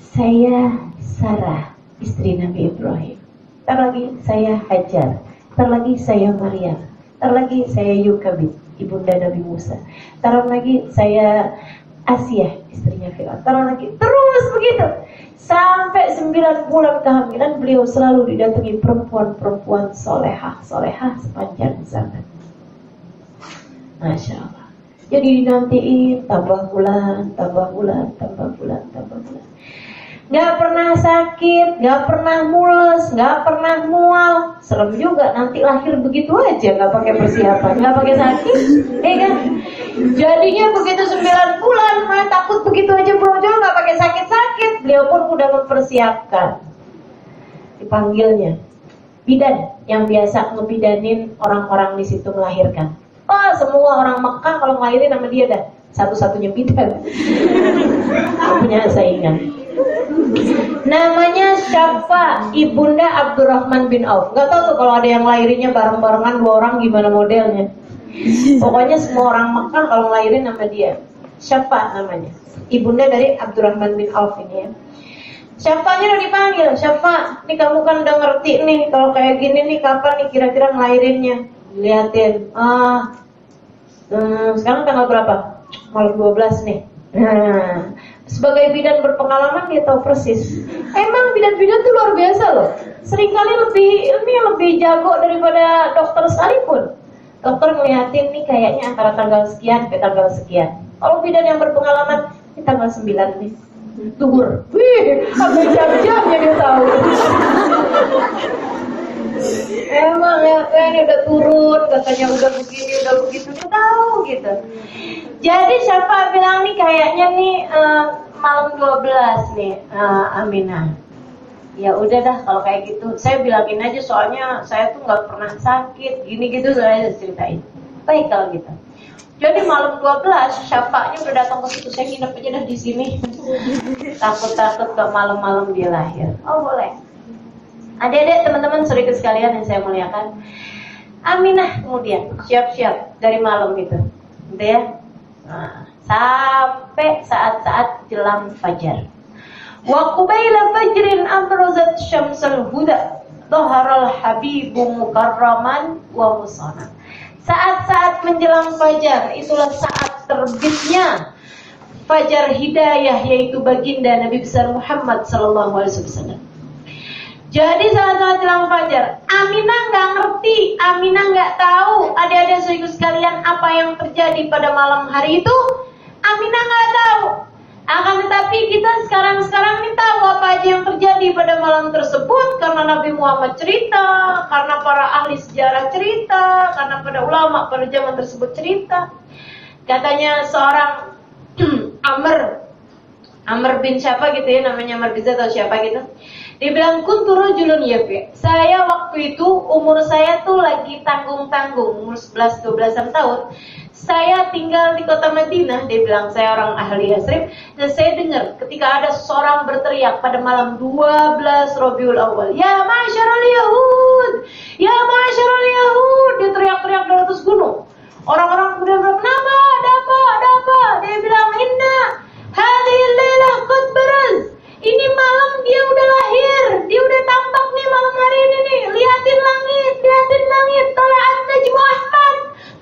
Saya Sarah, istri Nabi Ibrahim. Ntar lagi saya Hajar. Ntar lagi saya Maryam. Ntar lagi saya Yukabid, ibunda Nabi Musa. Ntar lagi saya Asia, istrinya Fir'aun. Ntar lagi terus begitu. Sampai 9 bulan kehamilan beliau selalu didatangi perempuan-perempuan solehah sepanjang zaman. Masya Allah. Jadi dinantiin tambah bulan. Gak pernah sakit, gak pernah mules, gak pernah mual. Serem juga nanti lahir begitu aja, gak pakai persiapan, gak pakai sakit, kan? Jadinya begitu 9 bulan, takut begitu aja brojol, gak pakai sakit-sakit. Beliau pun udah mempersiapkan. Dipanggilnya bidan yang biasa ngebidanin orang-orang di situ melahirkan. Semua orang Mekah kalau ngelahirin nama dia dah satu-satunya bidan. Punya saingan. Namanya Syafa, ibunda Abdurrahman bin Auf. Gak tahu tuh kalau ada yang lahirinnya bareng-barengan 2 orang gimana modelnya. Pokoknya semua orang Mekah kalau ngelahirin nama dia. Syafa namanya, ibunda dari Abdurrahman bin Auf ini ya. Syafanya udah dipanggil, Syafa, nih kamu kan udah ngerti nih kalau kayak gini nih kapan nih kira-kira ngelahirinnya. Liatin, sekarang tanggal berapa? Malam 12 nih. Sebagai bidan berpengalaman dia tahu persis. Emang bidan-bidan tuh luar biasa loh. Seringkali lebih jago daripada dokter sekalipun. Dokter ngeliatin nih kayaknya antara tanggal sekian ke tanggal sekian. Kalau bidan yang berpengalaman, ini tanggal 9 nih. Tuhur. Wih, sampai jam-jamnya dia tahu. Emang ya, ini udah turun, katanya udah begini, udah begitu, dia tahu gitu. Jadi siapa bilang nih kayaknya nih malam 12 nih Aminah. Ya udah dah kalau kayak gitu, saya bilangin aja soalnya saya tuh nggak pernah sakit, gini gitu saya ceritain. Baik kalau gitu. Jadi malam 12 Syafa'nya udah datang ke situ, saya nginep aja dah di sini. Takut-takut ke malam-malam dia lahir. Oh boleh. Adik-adik, teman-teman, saudara sekalian yang saya muliakan, Aminah kemudian siap-siap dari malam gitu ya, sampai saat-saat jelang fajar. Wa qubaila fajrin abrazat syamsul huda, dhaharal habibu mukarraman wa musana. Saat-saat menjelang fajar, itulah saat terbitnya fajar hidayah, yaitu baginda Nabi besar Muhammad sallallahu alaihi wasallam. Jadi saat-saat jelang fajar, Aminah nggak ngerti, Aminah nggak tahu, adik-adik saudara sekalian apa yang terjadi pada malam hari itu, Aminah nggak tahu. Akan tetapi kita sekarang ini tahu apa aja yang terjadi pada malam tersebut karena Nabi Muhammad cerita, karena para ahli sejarah cerita, karena pada ulama pada zaman tersebut cerita. Katanya seorang Amr bin siapa gitu ya, namanya Amr bin Zaid atau siapa gitu. Dia bilang kuntu rajulun yafi. Saya waktu itu umur saya tuh lagi tanggung-tanggung, umur 11-12an tahun. Saya tinggal di kota Madinah. Dia bilang saya orang ahli Yasrib. Dan saya dengar ketika ada seorang berteriak pada malam 12 Rabiul Awal, ya ma'syarul Yahud, ya ma'syarul Yahud. Dia teriak-teriak dari atas gunung. Orang-orang kemudian bilang, kenapa? Ada apa? Dia bilang, inna hadhil lailah qad baraz. Ini malam dia udah lahir, dia udah tampak nih malam hari ini nih. Lihatin langit.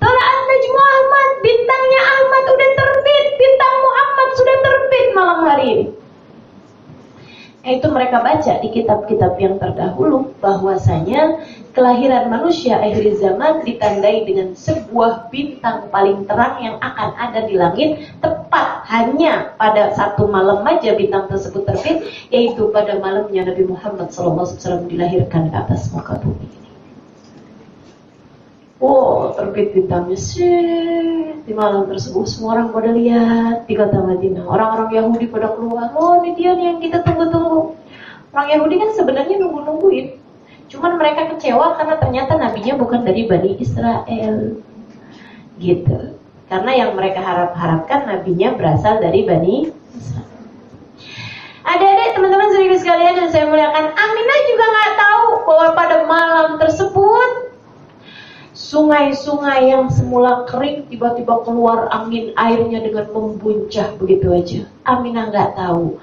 Tola'at najmu Ahmad, bintangnya Ahmad udah terbit, bintang Muhammad sudah terbit malam hari ini. Itu mereka baca di kitab-kitab yang terdahulu bahwasanya kelahiran manusia akhir zaman ditandai dengan sebuah bintang paling terang yang akan ada di langit, tepat hanya pada satu malam aja bintang tersebut terbit, yaitu pada malamnya Nabi Muhammad SAW dilahirkan ke atas muka bumi. Terbit bintangnya sih di malam tersebut. Semua orang pada lihat di kota Madinah. Orang-orang Yahudi pada keluar. Ini dia nih yang kita tunggu-tunggu. Orang Yahudi kan sebenarnya nunggu-nungguin. Cuman mereka kecewa karena ternyata nabinya bukan dari Bani Israel. Gitu. Karena yang mereka harapkan nabinya berasal dari Bani Israel. Adik-adik, teman-teman saudara sekalian yang saya muliakan, Aminah juga nggak tahu bahwa pada malam tersebut sungai-sungai yang semula kering tiba-tiba keluar angin airnya dengan membuncah begitu aja. Aminah nggak tahu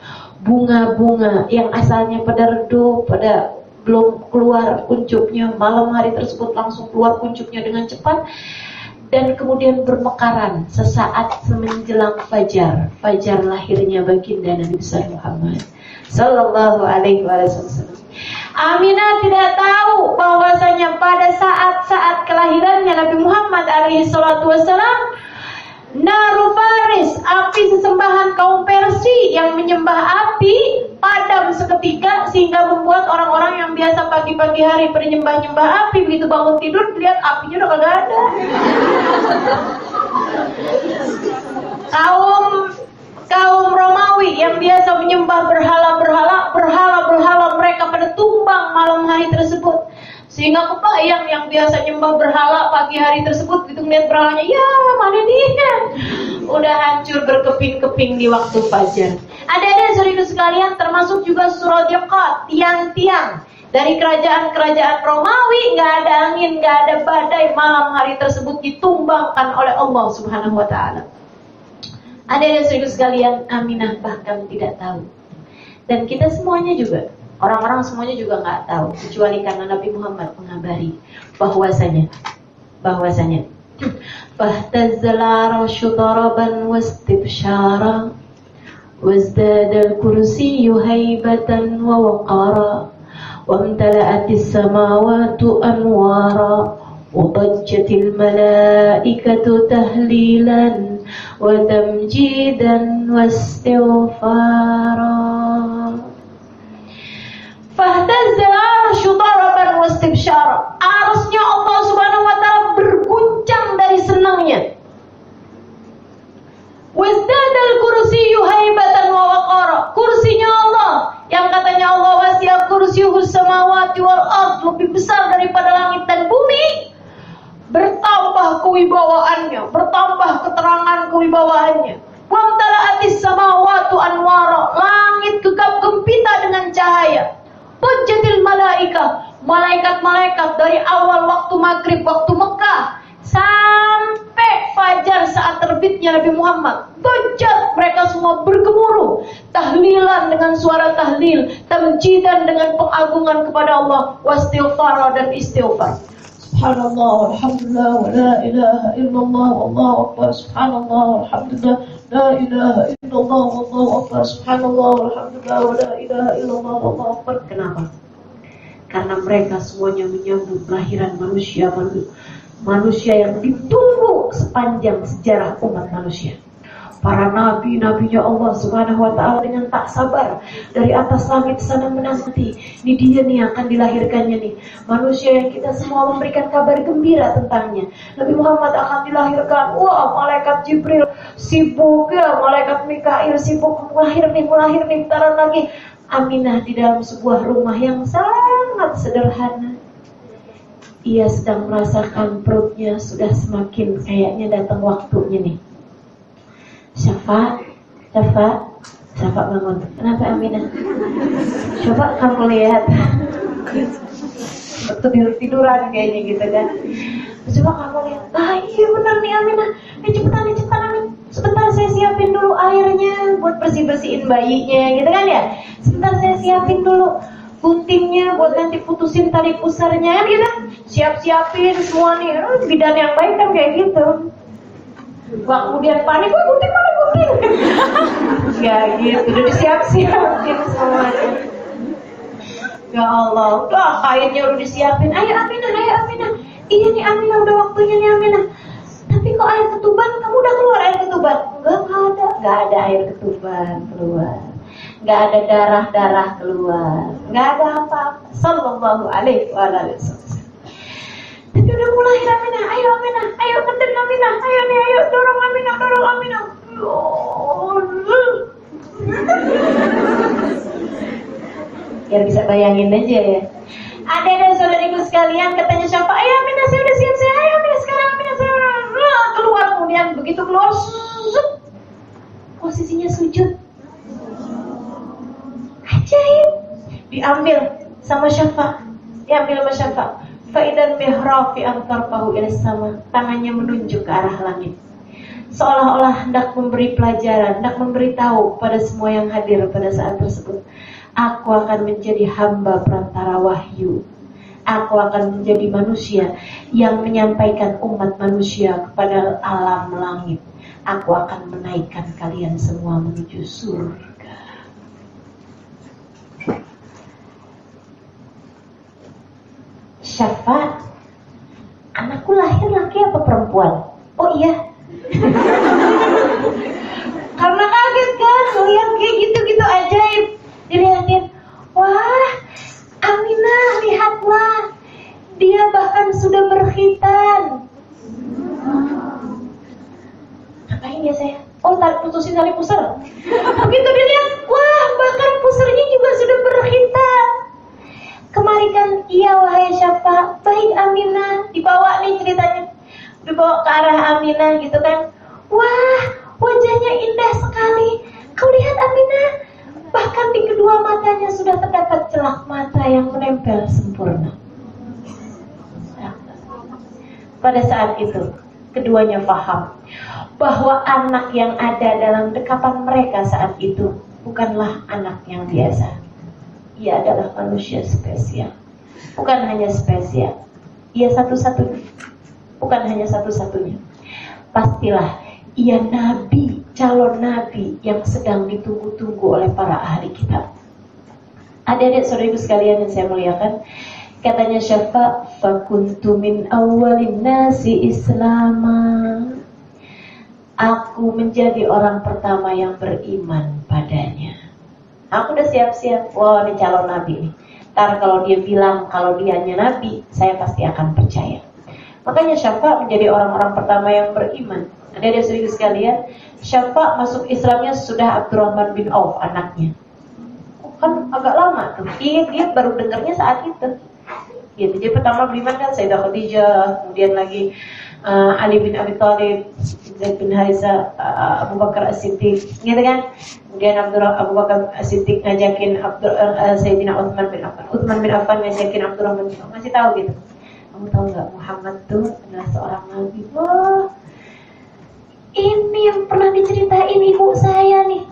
bunga-bunga yang asalnya pada redup, pada belum keluar kuncupnya, malam hari tersebut langsung keluar kuncupnya dengan cepat dan kemudian bermekaran sesaat menjelang fajar lahirnya baginda Nabi besar Muhammad sallallahu alaihi wasallam. Aminah tidak tahu bahwasanya pada saat-saat kelahirannya Nabi Muhammad alaihi salatu wasallam, naru Faris, api sesembahan kaum Persia yang menyembah api, padam seketika sehingga membuat orang-orang yang biasa pagi-pagi hari menyembah-nyembah api begitu bangun tidur lihat apinya udah kagak ada. Kaum Romawi yang biasa menyembah berhala mereka pada tumbang malam hari tersebut. Sehingga kebayang yang biasa nyembah berhala pagi hari tersebut gitu melihat berhalanya, ya mana dia? Udah hancur berkeping-keping di waktu fajar. Ada saudara sekalian, termasuk juga Suradiqat, tiang-tiang dari kerajaan-kerajaan Romawi, nggak ada angin, nggak ada badai, malam hari tersebut ditumbangkan oleh Allah Subhanahu wa taala. Ada saudara sekalian, Aminah bahkan tidak tahu. Dan kita semuanya juga, orang-orang semuanya juga nggak tahu, kecuali karena Nabi Muhammad mengabari bahwasanya فاهتز العرش ضربا واستبشارا وازداد الكرسي هيبة ووقارا وامتلأت السماوات أنوارا وضجت الملائكة تهليلا وتمجيدا واستغفارا. Fahtazal arsyu daraban wastibsyara. Arsy-Nya Allah Subhanahu wa taala berguncang dari senangnya. Wazdadal kursiyyu haibatan wa waqara. Kursinya Allah yang katanya Allah wasi'a kursiyyuhus samawati wal ard, lebih besar daripada langit dan bumi, bertambah kewibawaannya, bertambah keterangan kewibawaannya. Wa amtala'atis samawati anwara. Langit gegap gempita dengan cahaya. Tujjatil malaikat dari awal waktu maghrib, waktu Mekah sampai fajar saat terbitnya Nabi Muhammad. Tujjat, mereka semua bergemuruh, tahlilan dengan suara tahlil, tamjidan dengan pengagungan kepada Allah, wastighfar dan istighfar. Subhanallah, alhamdulillah, wa la ilaha illallah, wallahu akbar. Subhanallah, alhamdulillah, la ilaha illallah, wallahu akbar. Subhanallah, alhamdulillah, wa la ilaha illallah, wallahu akbar. Kenapa? Karena mereka semuanya menyambut kelahiran manusia yang ditunggu sepanjang sejarah umat manusia. Para nabinya Allah Subhanahu wa taala dengan tak sabar dari atas langit sana menanti. Ini dia nih yang akan dilahirkannya nih. Manusia yang kita semua memberikan kabar gembira tentangnya. Nabi Muhammad akan dilahirkan. Wah, malaikat Jibril sibuk ya, malaikat Mikail sibuk melahir nih, bentar lagi Aminah di dalam sebuah rumah yang sangat sederhana. Ia sedang merasakan perutnya sudah semakin kayaknya datang waktunya nih. Syafa bangun. Kenapa Aminah? Coba kamu lihat. Tiduran kayaknya gitu kan. Coba kamu lihat. Iya benar nih Aminah. Cepetan Amin. Sebentar saya siapin dulu airnya buat bersih-bersihin bayinya gitu kan ya. Sebentar saya siapin dulu guntingnya buat nanti putusin tali pusarnya gitu. Siap-siapin semua nih. Bidan yang baik kan kayak gitu. Kemudian panik, gunting mana gunting? Ya gitu, udah disiap-siapin semuanya. Ya Allah, udah kainnya udah disiapin. Ayo Aminah. Iya nih Aminah, udah waktunya nih Aminah. Tapi kok air ketuban, kamu udah keluar air ketuban? Enggak ada air ketuban keluar. Enggak ada darah keluar. Enggak ada apa-apa. Sallallahu alaihi wasallam. Tapi udah mulai Aminah, ayo keten Aminah, ayo dorong Aminah. Biar bisa bayangin aja ya. Ada saudariku sekalian, katanya Syafa, ayo Aminah, saya udah siap, ayo Aminah sekarang, saya keluar. Kemudian begitu keluar, posisinya sujud. Ajaib. Diambil sama Syafa. Faidan mihrafi antarfahu ila sama, tangannya menunjuk ke arah langit, seolah-olah hendak memberi pelajaran, hendak memberitahu pada semua yang hadir pada saat tersebut, aku akan menjadi hamba perantara wahyu, aku akan menjadi manusia yang menyampaikan umat manusia kepada alam langit, aku akan menaikkan kalian semua menuju surga. Syafa, anakku lahir laki apa perempuan? Oh iya. Karena kaget kan, lihat kayak gitu-gitu ajaib. Dilihatin, wah Aminah, lihatlah, dia bahkan sudah berkhitan. Ngapain ya saya? Oh, putusin tali pusar. Begitu dilihat, wah bahkan pusarnya juga sudah berkhitan. Kemarikan ia wahai Syafa. Baik Aminah, dibawa nih ceritanya, dibawa ke arah Aminah gitu kan. Wah, wajahnya indah sekali. Kau lihat Aminah, bahkan di kedua matanya sudah terdapat celak mata yang menempel sempurna. Pada saat itu, keduanya paham bahwa anak yang ada dalam dekapan mereka saat itu bukanlah anak yang biasa. Ia adalah manusia spesial. Bukan hanya spesial, ia satu-satunya. Bukan hanya satu-satunya. Pastilah ia nabi, calon nabi yang sedang ditunggu-tunggu oleh para ahli kitab. Adik-adik saudariku sekalian yang saya muliakan, katanya Syafa, fakuntu min awwalin nasi islama. Aku menjadi orang pertama yang beriman padanya. Aku udah siap-siap, wah ini calon nabi nih. Ntar kalau dia bilang kalau dianya nabi, saya pasti akan percaya. Makanya Syafa menjadi orang-orang pertama yang beriman. Ada saudara sekalian, Syafa masuk Islamnya sudah Abdurrahman bin Auf anaknya. Kan agak lama tuh. Dia baru dengarnya saat itu. Gitu. Jadi pertama beriman kan Sayyidah Khadijah, kemudian lagi Ali bin Abi Thalib, Zaid bin Haritha, Abu Bakar As-Siddiq, gitu kan? Kemudian Abu Bakar As-Siddiq ngajakin Sayyidina Utsman bin Affan ngajakin Abdurrahman bin Auf. Masih tahu gitu. Kamu tahu nggak Muhammad tuh adalah seorang nabi? Wah, ini yang pernah diceritain ibu saya nih.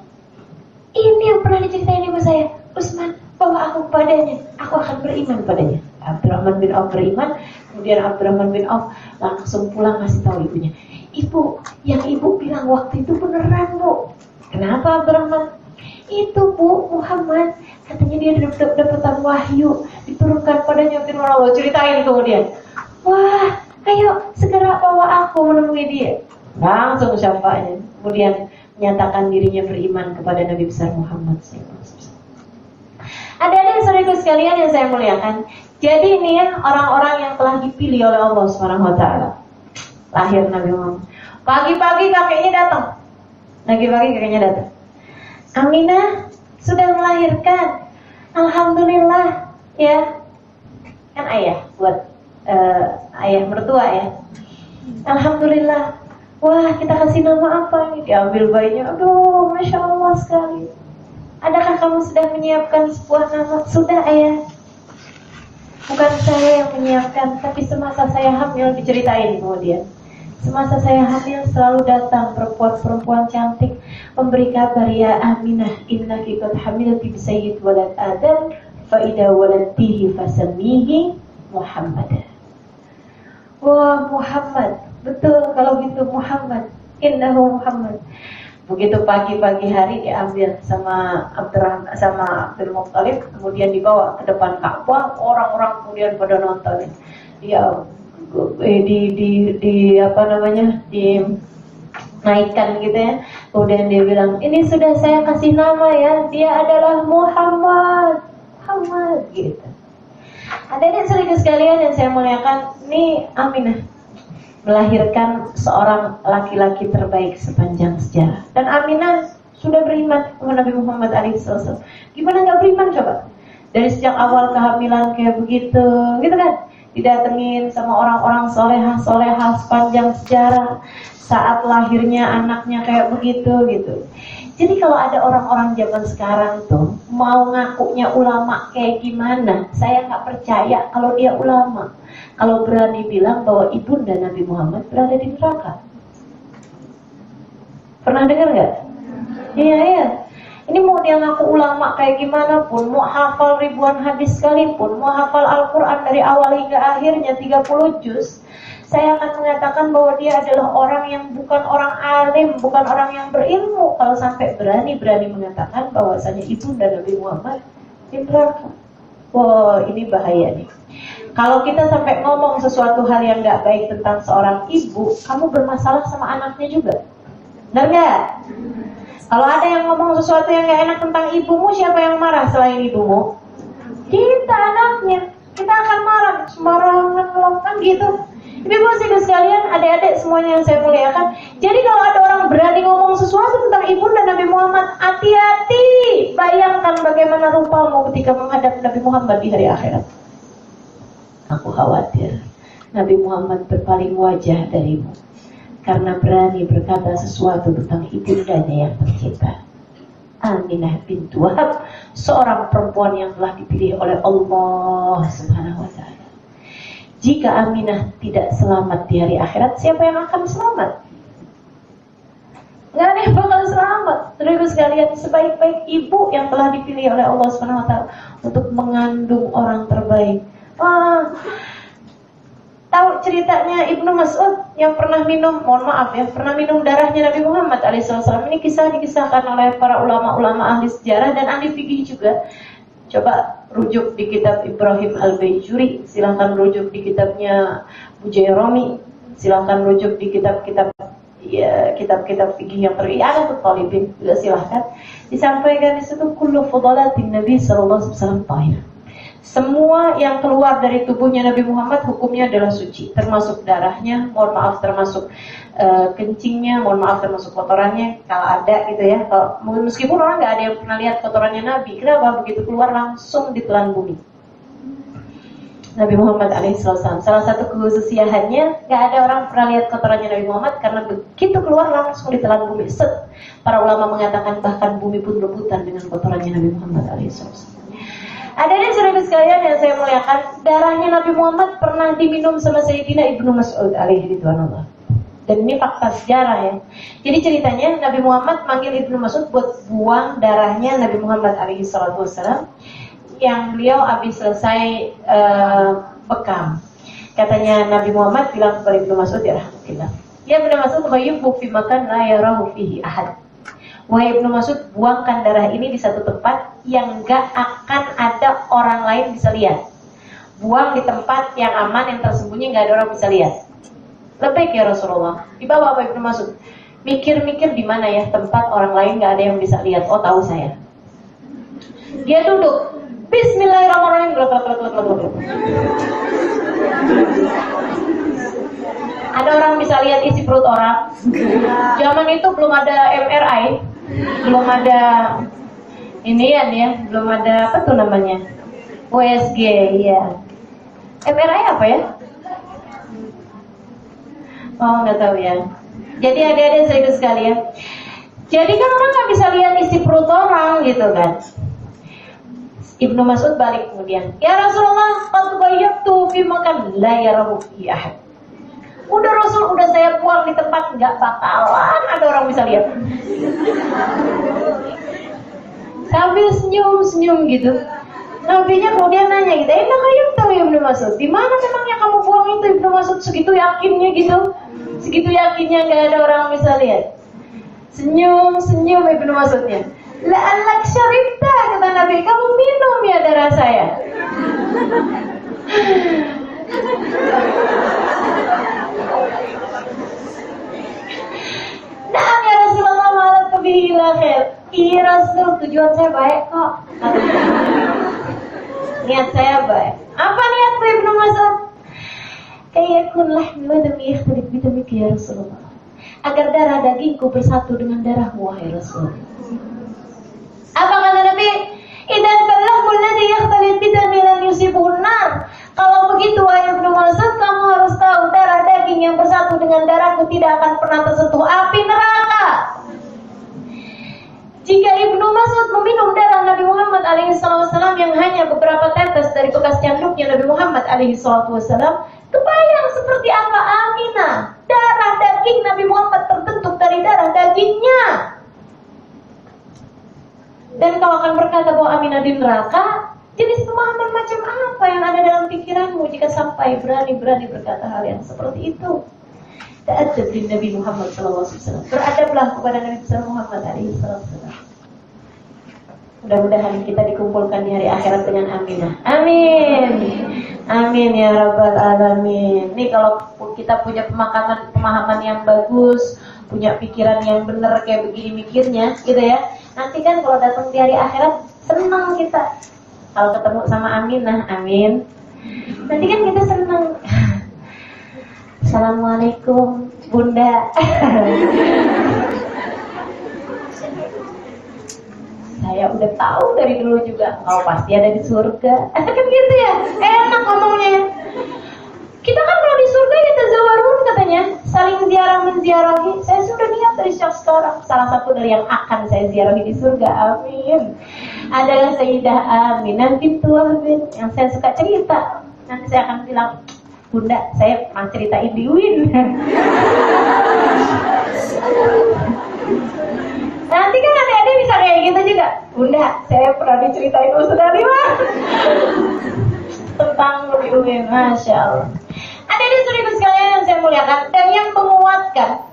Ini yang pernah diceritain ibu saya. Utsman, bawa aku padanya. Aku akan beriman padanya. Abdurrahman bin Auf beriman. Kemudian Abdurrahman bin Auf langsung pulang ngasih tahu ibunya. Ibu, yang ibu bilang waktu itu beneran bu. Kenapa Abdurrahman? Itu bu, Muhammad katanya dia dapat wahyu diturunkan padanya firman Allah. Ceritain kemudian. Wah, ayo segera bawa aku menemui dia. Langsung Syafa'nya. Kemudian menyatakan dirinya beriman kepada Nabi besar Muhammad SAW. Ada saudaraku sekalian yang saya muliakan. Jadi ini kan orang-orang yang telah dipilih oleh Allah Subhanahu wa taala. Lahir Nabi Muhammad. Pagi-pagi kakeknya datang. Aminah sudah melahirkan. Alhamdulillah ya, kan ayah buat ayah mertua ya. Alhamdulillah, wah kita kasih nama apa nih? Diambil bayinya, aduh Masya Allah sekali. Adakah kamu sudah menyiapkan sebuah nama? Sudah ayah. Bukan saya yang menyiapkan, tapi semasa saya hamil, diceritain kemudian. Semasa saya hamil selalu datang perempuan-perempuan cantik memberi kabar, ya Aminah, innaki qad hamilti bi sayyid walad Adam, fa idza waladtihi fasamihi Muhammad. Wah Muhammad, betul kalau gitu Muhammad, innahu Muhammad. Begitu pagi-pagi hari diambil sama Abdul Muttalib, kemudian dibawa ke depan Ka'bah, orang-orang kemudian pada nonton. Ya dinaikkan gitu ya. Kemudian dia bilang, ini sudah saya kasih nama ya, dia adalah Muhammad gitu. Adik-adik saudara sekalian yang saya muliakan, ini Aminah melahirkan seorang laki-laki terbaik sepanjang sejarah. Dan Aminah sudah beriman kepada Nabi Muhammad SAW. Gimana nggak beriman coba? Dari sejak awal kehamilan kayak begitu, gitu kan? Didatengin sama orang-orang solehah sepanjang sejarah. Saat lahirnya anaknya kayak begitu gitu. Jadi kalau ada orang-orang zaman sekarang tuh mau ngakunya ulama kayak gimana, saya nggak percaya kalau dia ulama. Kalau berani bilang bahwa ibunda Nabi Muhammad berada di neraka. Pernah dengar nggak? Iya. Ini mau dia ngaku ulama kayak gimana pun, mau hafal ribuan hadis sekalipun, mau hafal Al-Quran dari awal hingga akhirnya 30 juz, saya akan mengatakan bahwa dia adalah orang yang bukan orang alim, bukan orang yang berilmu. Kalau sampai berani mengatakan bahwasanya ibunda Nabi Muhammad di neraka. Wah, ini bahaya nih. Kalau kita sampai ngomong sesuatu hal yang gak baik tentang seorang ibu, kamu bermasalah sama anaknya juga. Benar gak? Kalau ada yang ngomong sesuatu yang gak enak tentang ibumu, siapa yang marah selain ibumu? Kita anaknya. Kita akan marah, sembarangan kan gitu. Ibu saudara sekalian, adik-adik semuanya yang saya muliakan. Jadi kalau ada orang berani ngomong sesuatu tentang ibunda Nabi Muhammad, hati-hati. Bayangkan bagaimana rupamu ketika menghadap Nabi Muhammad di hari akhirat. Aku khawatir Nabi Muhammad berpaling wajah darimu karena berani berkata sesuatu tentang ibundanya yang tercinta. Aminah bintu Wahab, seorang perempuan yang telah dipilih oleh Allah Subhanahu wa ta'ala. Jika Aminah tidak selamat di hari akhirat, siapa yang akan selamat? Nggak ada yang bakal selamat. Terus sekalian, sebaik-baik ibu yang telah dipilih oleh Allah Subhanahu wa ta'ala untuk mengandung orang terbaik. Wah, tahu ceritanya Ibnu Mas'ud yang pernah minum, mohon maaf ya, pernah minum darahnya Nabi Muhammad alaihissalam. Ini kisah dikisahkan oleh para ulama-ulama ahli sejarah dan ahli fikih juga. Coba rujuk di kitab Ibrahim Al-Baijuri, silahkan rujuk di kitabnya Bujairami, silahkan rujuk di kitab-kitab fikih yang ada tuh talibin juga silahkan. Disampaikan di situ kullu fadalatin Nabi sallallahu alaihi wasallam tahir. Semua yang keluar dari tubuhnya Nabi Muhammad hukumnya adalah suci, termasuk darahnya, mohon maaf termasuk kencingnya, mohon maaf termasuk kotorannya kalau ada gitu ya. Kalau meskipun orang nggak ada yang pernah lihat kotorannya Nabi, kenapa begitu keluar langsung ditelan bumi. Nabi Muhammad alaihissalam, salah satu kekhususiannya nggak ada orang pernah lihat kotorannya Nabi Muhammad karena begitu keluar langsung ditelan bumi. Para ulama mengatakan bahkan bumi pun rebutan dengan kotorannya Nabi Muhammad alaihissalam. Ada yang saudara sekalian yang saya muliakan, darahnya Nabi Muhammad pernah diminum sama Sayyidina Ibnu Mas'ud alaihi ridwanullah. Dan ini fakta sejarah ya. Jadi ceritanya Nabi Muhammad manggil Ibnu Mas'ud buat buang darahnya Nabi Muhammad alaihi salatu wassalam yang beliau habis selesai bekam. Katanya Nabi Muhammad bilang kepada Ibnu Mas'ud, ya rahmatullah, ya Ibnu Mas'ud, ghayyibhu fi makan la yarahu fihi ahad. Wahai Ibnu Mas'ud, buangkan darah ini di satu tempat yang gak akan ada orang lain bisa lihat. Buang di tempat yang aman, yang tersembunyi, gak ada orang bisa lihat. Lebih ya Rasulullah. Dibawa apa Ibnu Mas'ud? Mikir-mikir di mana ya tempat orang lain gak ada yang bisa lihat. Oh, tahu saya. Dia duduk. Bismillahirrahmanirrahim. Ada orang bisa lihat isi perut orang. Zaman itu belum ada MRI, belum ada Inian ya, belum ada apa tuh namanya? USG ya. MRI apa ya? Oh nggak tahu ya. Jadi adik-adik serius sekali ya. Jadi kan orang nggak bisa lihat isi perut orang gitu kan. Ibnu Mas'ud balik kemudian, ya Rasulullah, qad bayyatu fi makan la yarahu fi ahad. Udah Rasul, udah saya buang di tempat nggak bakalan ada orang bisa lihat. Sambil senyum-senyum gitu. Nabinya kemudian nanya gitu, enak ayam tahu ya Ibnu Mas'ud, di mana memangnya kamu buang itu Ibnu Mas'ud, segitu yakinnya gitu, segitu yakinnya nggak ada orang bisa lihat. Senyum Ibnu Mas'udnya. La'allak syaribta, kata Nabi, kamu minum ya darah saya. Nah ya Rasulullah malah kebilah khair. Iya Rasul, tujuan saya baik kok. Niat saya baik. Apa niatmu Ibnu Mas'ud? Kayakun lahmi wa dami ikhtilif bidamika ya Rasulullah, agar darah dagingku bersatu dengan darahmu wahai Rasul. Apa kata Nabi? Idan falahmu alladhi yakhtalif bidami lam yusibun nar. Kalau begitu wahai Ibnu Mas'ud, kamu harus tahu darah daging yang bersatu dengan darahku tidak akan pernah tersentuh api neraka. Jika Ibnu Mas'ud meminum darah Nabi Muhammad SAW yang hanya beberapa tetes dari bekas canduknya Nabi Muhammad SAW, kebayang seperti apa Aminah. Darah daging Nabi Muhammad terbentuk dari darah dagingnya. Dan kau akan berkata bahwa Aminah di neraka. Jenis pemahaman macam apa yang ada dalam pikiranmu jika sampai berani-berani berkata hal yang seperti itu? Ta'adab di Nabi Muhammad SAW. Beradablah kepada Nabi Muhammad SAW. Mudah-mudahan kita dikumpulkan di hari akhirat dengan Aminah. Amin. Amin ya Rabbal Alamin. Nih kalau kita punya pemahaman yang bagus, punya pikiran yang benar kayak begini mikirnya, gitu ya. Nanti kan kalau datang di hari akhirat senang kita. Kalau ketemu sama Aminah, amin. Nanti kan kita senang. Assalamualaikum Bunda. Saya udah tahu dari dulu juga kau pasti ada di surga. Kan gitu ya, enak ngomongnya. Kita kan kalau di surga ya tazawarun katanya, saling ziarah menziarahi. Saya sudah niat dari sekarang. Salah satu dari yang akan saya ziarahi di surga, amin, adalah Sayyidah Aminah bintu Wahb yang saya suka cerita. Nanti saya akan bilang, Bunda, saya pernah ceritain di UIN. Nanti kan adik-adik bisa kayak gitu juga. Bunda, saya pernah diceritain Ustaz Alimah tentang di UIN, Masya Allah. Adik-adik saudara sekalian yang saya muliakan, dan yang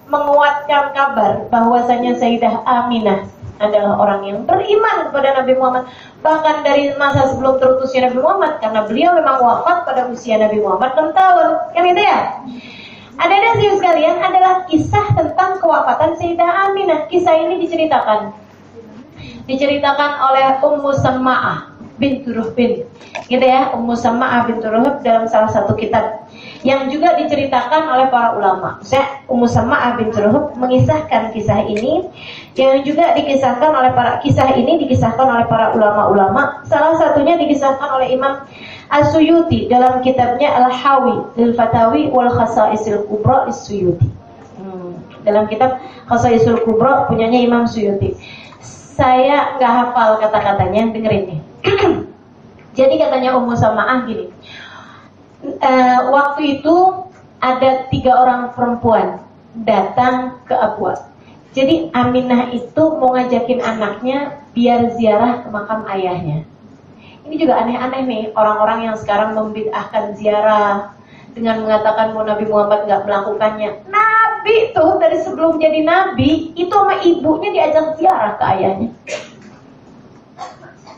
menguatkan kabar bahwasanya Sayyidah Aminah adalah orang yang beriman kepada Nabi Muhammad, bahkan dari masa sebelum terutusnya Nabi Muhammad, karena beliau memang wafat pada usia Nabi Muhammad 6 tahun, kan itu ya. Ada saudara sekalian adalah kisah tentang kewafatan Sayyidah Aminah. Kisah ini diceritakan oleh Ummu Samma'ah bintu Ruhbin, gitu ya, Ummu Samma'ah bintu Ruhb dalam salah satu kitab, yang juga diceritakan oleh para ulama. Ummu Samma'ah bintu Ruhb mengisahkan kisah ini, yang juga dikisahkan oleh para ulama-ulama. Salah satunya dikisahkan oleh Imam As-Suyuti dalam kitabnya Al-Hawi lil Fatawi wal Khasa'isul Kubra As-Suyuti. Dalam kitab Khasa'isul Kubra punyanya Imam Suyuti. Saya nggak hafal kata-katanya, dengerin nih. Jadi katanya Ummu Samma'ah gini, waktu itu ada 3 orang perempuan datang ke Abwa. Jadi Aminah itu mau ngajakin anaknya biar ziarah ke makam ayahnya. Ini juga aneh-aneh nih, orang-orang yang sekarang membid'ahkan ziarah dengan mengatakan bahwa Nabi Muhammad nggak melakukannya. Nabi tuh dari sebelum jadi Nabi itu sama ibunya diajak ziarah ke ayahnya.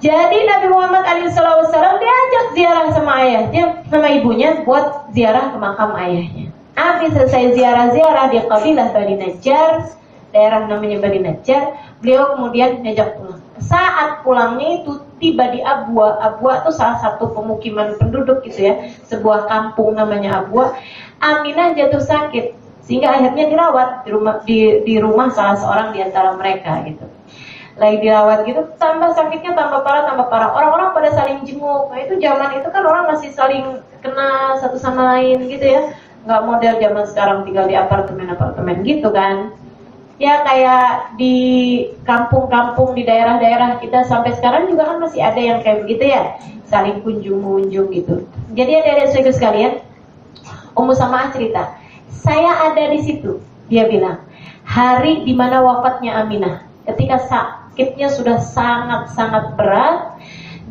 Jadi Nabi Muhammad SAW diajak ziarah sama ayahnya, sama ibunya buat ziarah ke makam ayahnya. Habis selesai ziarah-ziarah di kabilah Bani Najjar, daerah namanya Bani Najjar, beliau kemudian diajak pulang. Saat pulangnya itu tiba di Abwa. Abwa itu salah satu pemukiman penduduk gitu ya, sebuah kampung namanya Abwa. Aminah jatuh sakit sehingga akhirnya dirawat di rumah salah seorang di antara mereka gitu. lagi dirawat gitu, tambah sakitnya tambah parah. Orang-orang pada saling jenguk. Nah itu zaman itu kan orang masih saling kenal satu sama lain gitu ya, nggak model zaman sekarang tinggal di apartemen gitu kan. Ya kayak di kampung-kampung di daerah-daerah kita sampai sekarang juga kan masih ada yang kayak begitu ya, saling kunjung-kunjung gitu. Jadi adik-adik saudara sekalian, Ummu Sama'ah cerita, saya ada di situ. Dia bilang, hari dimana wafatnya Aminah, ketika sakitnya sudah sangat-sangat berat,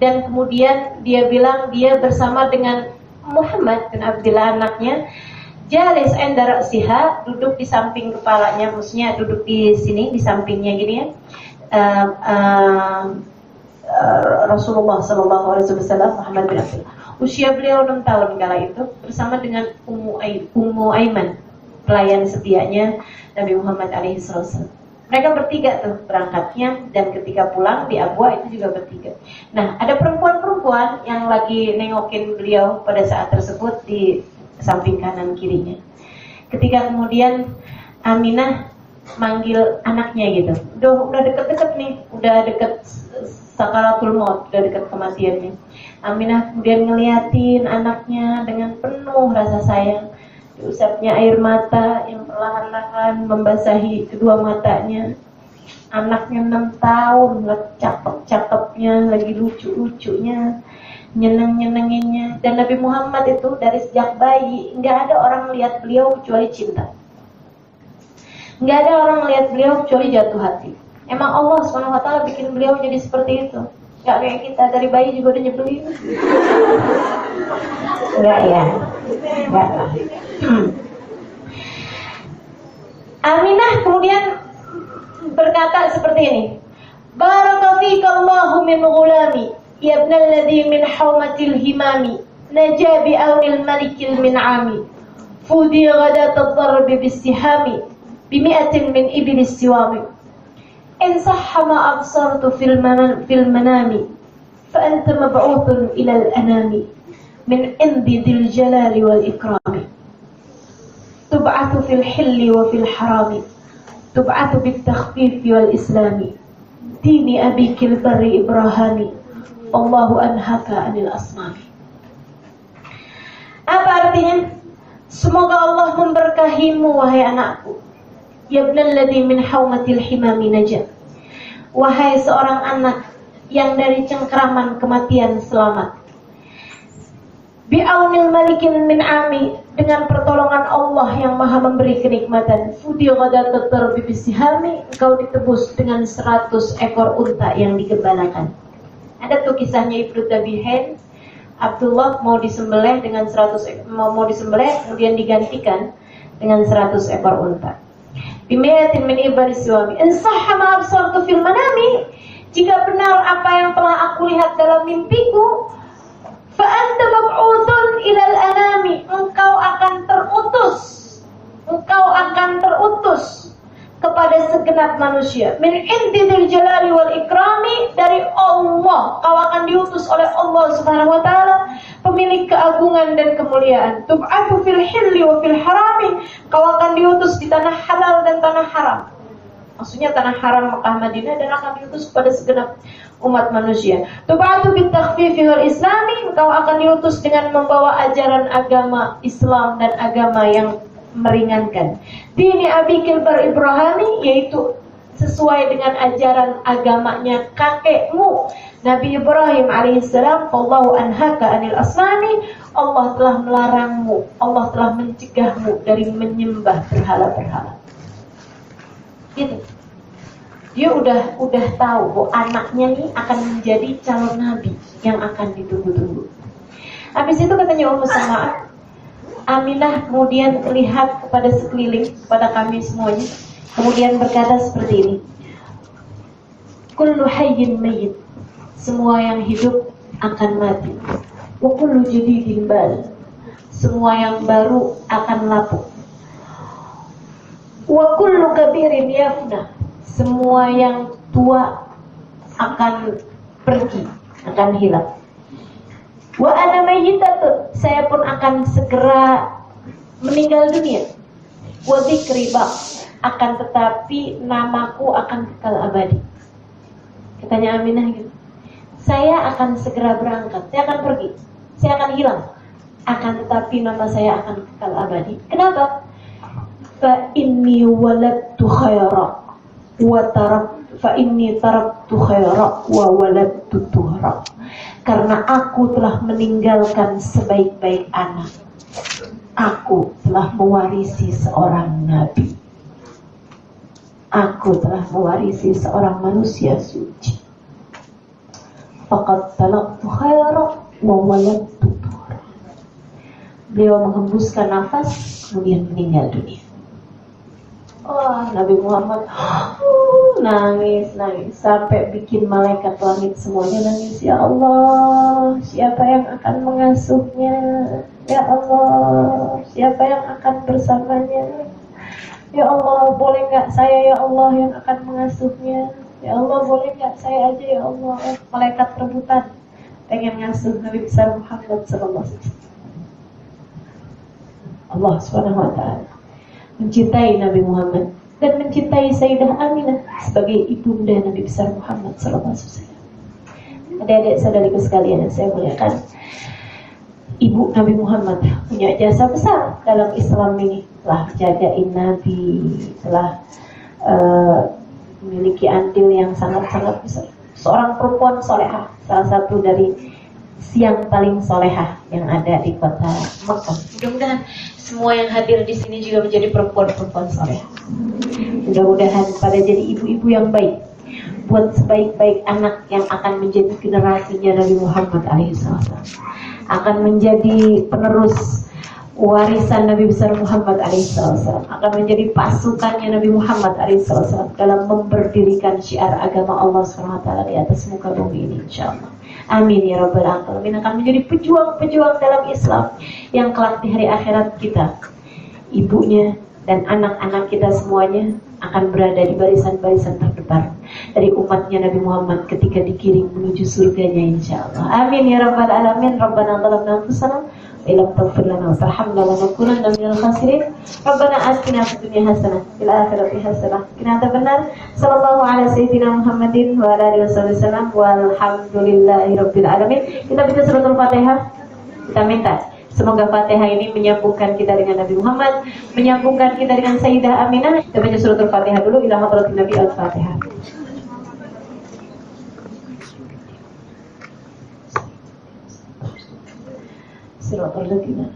dan kemudian dia bilang dia bersama dengan Muhammad bin Abdullah anaknya, jalis endar siha, duduk di samping kepalanya, maksudnya duduk di sini di sampingnya gini ya. Rasulullah Sallallahu Alaihi Wasallam Muhammad bin Abdullah, usia beliau 6 tahun kala itu, bersama dengan Ummu Aiman, pelayan setianya Nabi Muhammad alaihi wasallam. Mereka bertiga tuh berangkatnya, dan ketika pulang di Abwa itu juga bertiga. Nah, ada perempuan-perempuan yang lagi nengokin beliau pada saat tersebut di samping kanan kirinya. Ketika kemudian Aminah manggil anaknya gitu, udah deket-deket nih, udah deket sakaratul maut, udah deket kematiannya. Aminah kemudian ngeliatin anaknya dengan penuh rasa sayang. Diusapnya air mata yang perlahan-lahan membasahi kedua matanya. Anaknya 6 tahun, cakep-cakepnya, lagi lucu-lucunya, nyeneng-nyenenginnya. Dan Nabi Muhammad itu dari sejak bayi nggak ada orang lihat beliau kecuali cinta, nggak ada orang lihat beliau kecuali jatuh hati. Emang Allah SWT bikin beliau jadi seperti itu. Nggak kayak kita, dari bayi juga udah nyebelin. Nggak ya, nggak. Aminah kemudian berkata seperti ini, Barakatikallahu min ghulami yabnal ladhi min hawmatil himami najah bi'awnil malikil min'ami fudi ghadat ad-darbi bisihami bimi'atin min ibilis siwami in sahha ma absartu fil manami fa anta mab'uthun ilal anami min indi dhil jalali wal ikrami tub'athu fil hilli wa fil harami tub'athu bit takhfifi wal islami dini abikil bari ibrahami Allahu anhaka anil asnami. Apa artinya? Semoga Allah memberkahimu wahai anakku, yabnal ladhi min haumatil himami najah, wahai seorang anak yang dari cengkeraman kematian selamat. Bi'aunil malikil min'ami, dengan pertolongan Allah yang maha memberi kenikmatan. Fudi ghadat ad-darbi bisihami, engkau ditebus dengan 100 ekor unta yang digembalakan. Ada tuh kisahnya Ibnu Tabihin, Abdullah mau disembelih dengan 100 mau disembelih kemudian digantikan dengan 100 ekor unta. Bimi'atin min ibaris suami. In sahha ma absartu fil manami, jika benar apa yang telah aku lihat dalam mimpiku, fa anta mab'utsun ilal anami, engkau akan terutus kepada segenap manusia. Min indil jalali wal ikrami, dari Allah, kau akan diutus oleh Allah Subhanahu wa taala, pemilik keagungan dan kemuliaan. Tub'atu fil hilli wa fil harami, kau akan diutus di tanah halal dan tanah haram. Maksudnya tanah haram Mekah Madinah, dan akan diutus kepada segenap umat manusia. Tub'atu bit takhfifi wal islami, kau akan diutus dengan membawa ajaran agama Islam dan agama yang meringankan. Dini abikil bar Ibrahimi, yaitu sesuai dengan ajaran agamanya kakekmu Nabi Ibrahim alaihissalam. Allahu anhaka anil asnami, Allah telah melarangmu, Allah telah mencegahmu dari menyembah berhala-berhala. Gitu. Dia udah tahu bahwa anaknya nih akan menjadi calon nabi yang akan ditunggu-tunggu. Habis itu katanya Ummu Sama'ah, Aminah kemudian melihat kepada sekeliling, kepada kami semuanya, kemudian berkata seperti ini, kullu hayyin mayyit, semua yang hidup akan mati. Wa kullu jadidin bal, semua yang baru akan lapuk. Wa kullu kabirin yafna, semua yang tua akan pergi, akan hilang. Wa ana mayyitatun, saya pun akan segera meninggal dunia. Wa dzikri baq, akan tetapi namaku akan kekal abadi. Katanya Aminah gitu, saya akan segera berangkat, saya akan pergi, saya akan hilang, akan tetapi nama saya akan kekal abadi. Kenapa? Fa inni waladtu khaira wa taraktu khaira wa waladtu tuhra. Karena aku telah meninggalkan sebaik-baik anak, aku telah mewarisi seorang nabi, aku telah mewarisi seorang manusia suci. Faqad talaqtu khaira wa waladtu tuhra. Beliau menghembuskan nafas, kemudian meninggal dunia. Oh, Nabi Muhammad nangis sampai bikin malaikat langit semuanya nangis. Ya Allah, siapa yang akan mengasuhnya? Ya Allah, siapa yang akan bersamanya? Ya Allah, boleh nggak saya ya Allah yang akan mengasuhnya? Ya Allah, boleh nggak saya aja ya Allah? Malaikat rebutan pengen ngasuh Nabi besar Muhammad sallallahu alaihi wasallam. Allah Subhanahu wa taala mencintai Nabi Muhammad dan mencintai Sayyidah Aminah sebagai ibunda Nabi besar Muhammad sallallahu alaihi wasallam. Adik-adik saudariku sekalian yang saya muliakan, ibu Nabi Muhammad punya jasa besar dalam Islam ini, telah jagain Nabi, telah memiliki andil yang sangat-sangat besar. Seorang perempuan solehah, salah satu dari yang paling solehah yang ada di kota Mekah. Mudah-mudahan semua yang hadir di sini juga menjadi perempuan-perempuan solehah. Mudah-mudahan pada jadi ibu-ibu yang baik, buat sebaik-baik anak yang akan menjadi generasinya Nabi Muhammad alaihissalam, akan menjadi penerus warisan Nabi besar Muhammad alaihissalam, akan menjadi pasukannya Nabi Muhammad alaihissalam dalam memberdirikan syiar agama Allah SWT di atas muka bumi ini, insyaallah. Amin ya rabbal alamin. Akan menjadi pejuang-pejuang dalam Islam yang kelak di hari akhirat kita, ibunya dan anak-anak kita semuanya akan berada di barisan-barisan terdepan dari umatnya Nabi Muhammad ketika dikirim menuju surganya, insyaallah. Amin ya rabbal alamin. Rabbana zalamna anfusana ilam taghfir lana wa tarhamna lanakunanna minal khasirin. Rabbana atina fid dunya hasanah fil akhirati hasanah wa qina adzabannar. Sallallahu ala sayyidina Muhammadin wa ala alihi wasallam walhamdulillahirabbil alamin. Kita baca suratul Fatihah. Kita minta semoga Fatihah ini menyambungkan kita dengan Nabi Muhammad, menyambungkan kita dengan Sayyidah Aminah. Kita baca suratul Fatihah dulu. Ila hadratin Nabi al-Fatihah. Suratul Fatihah.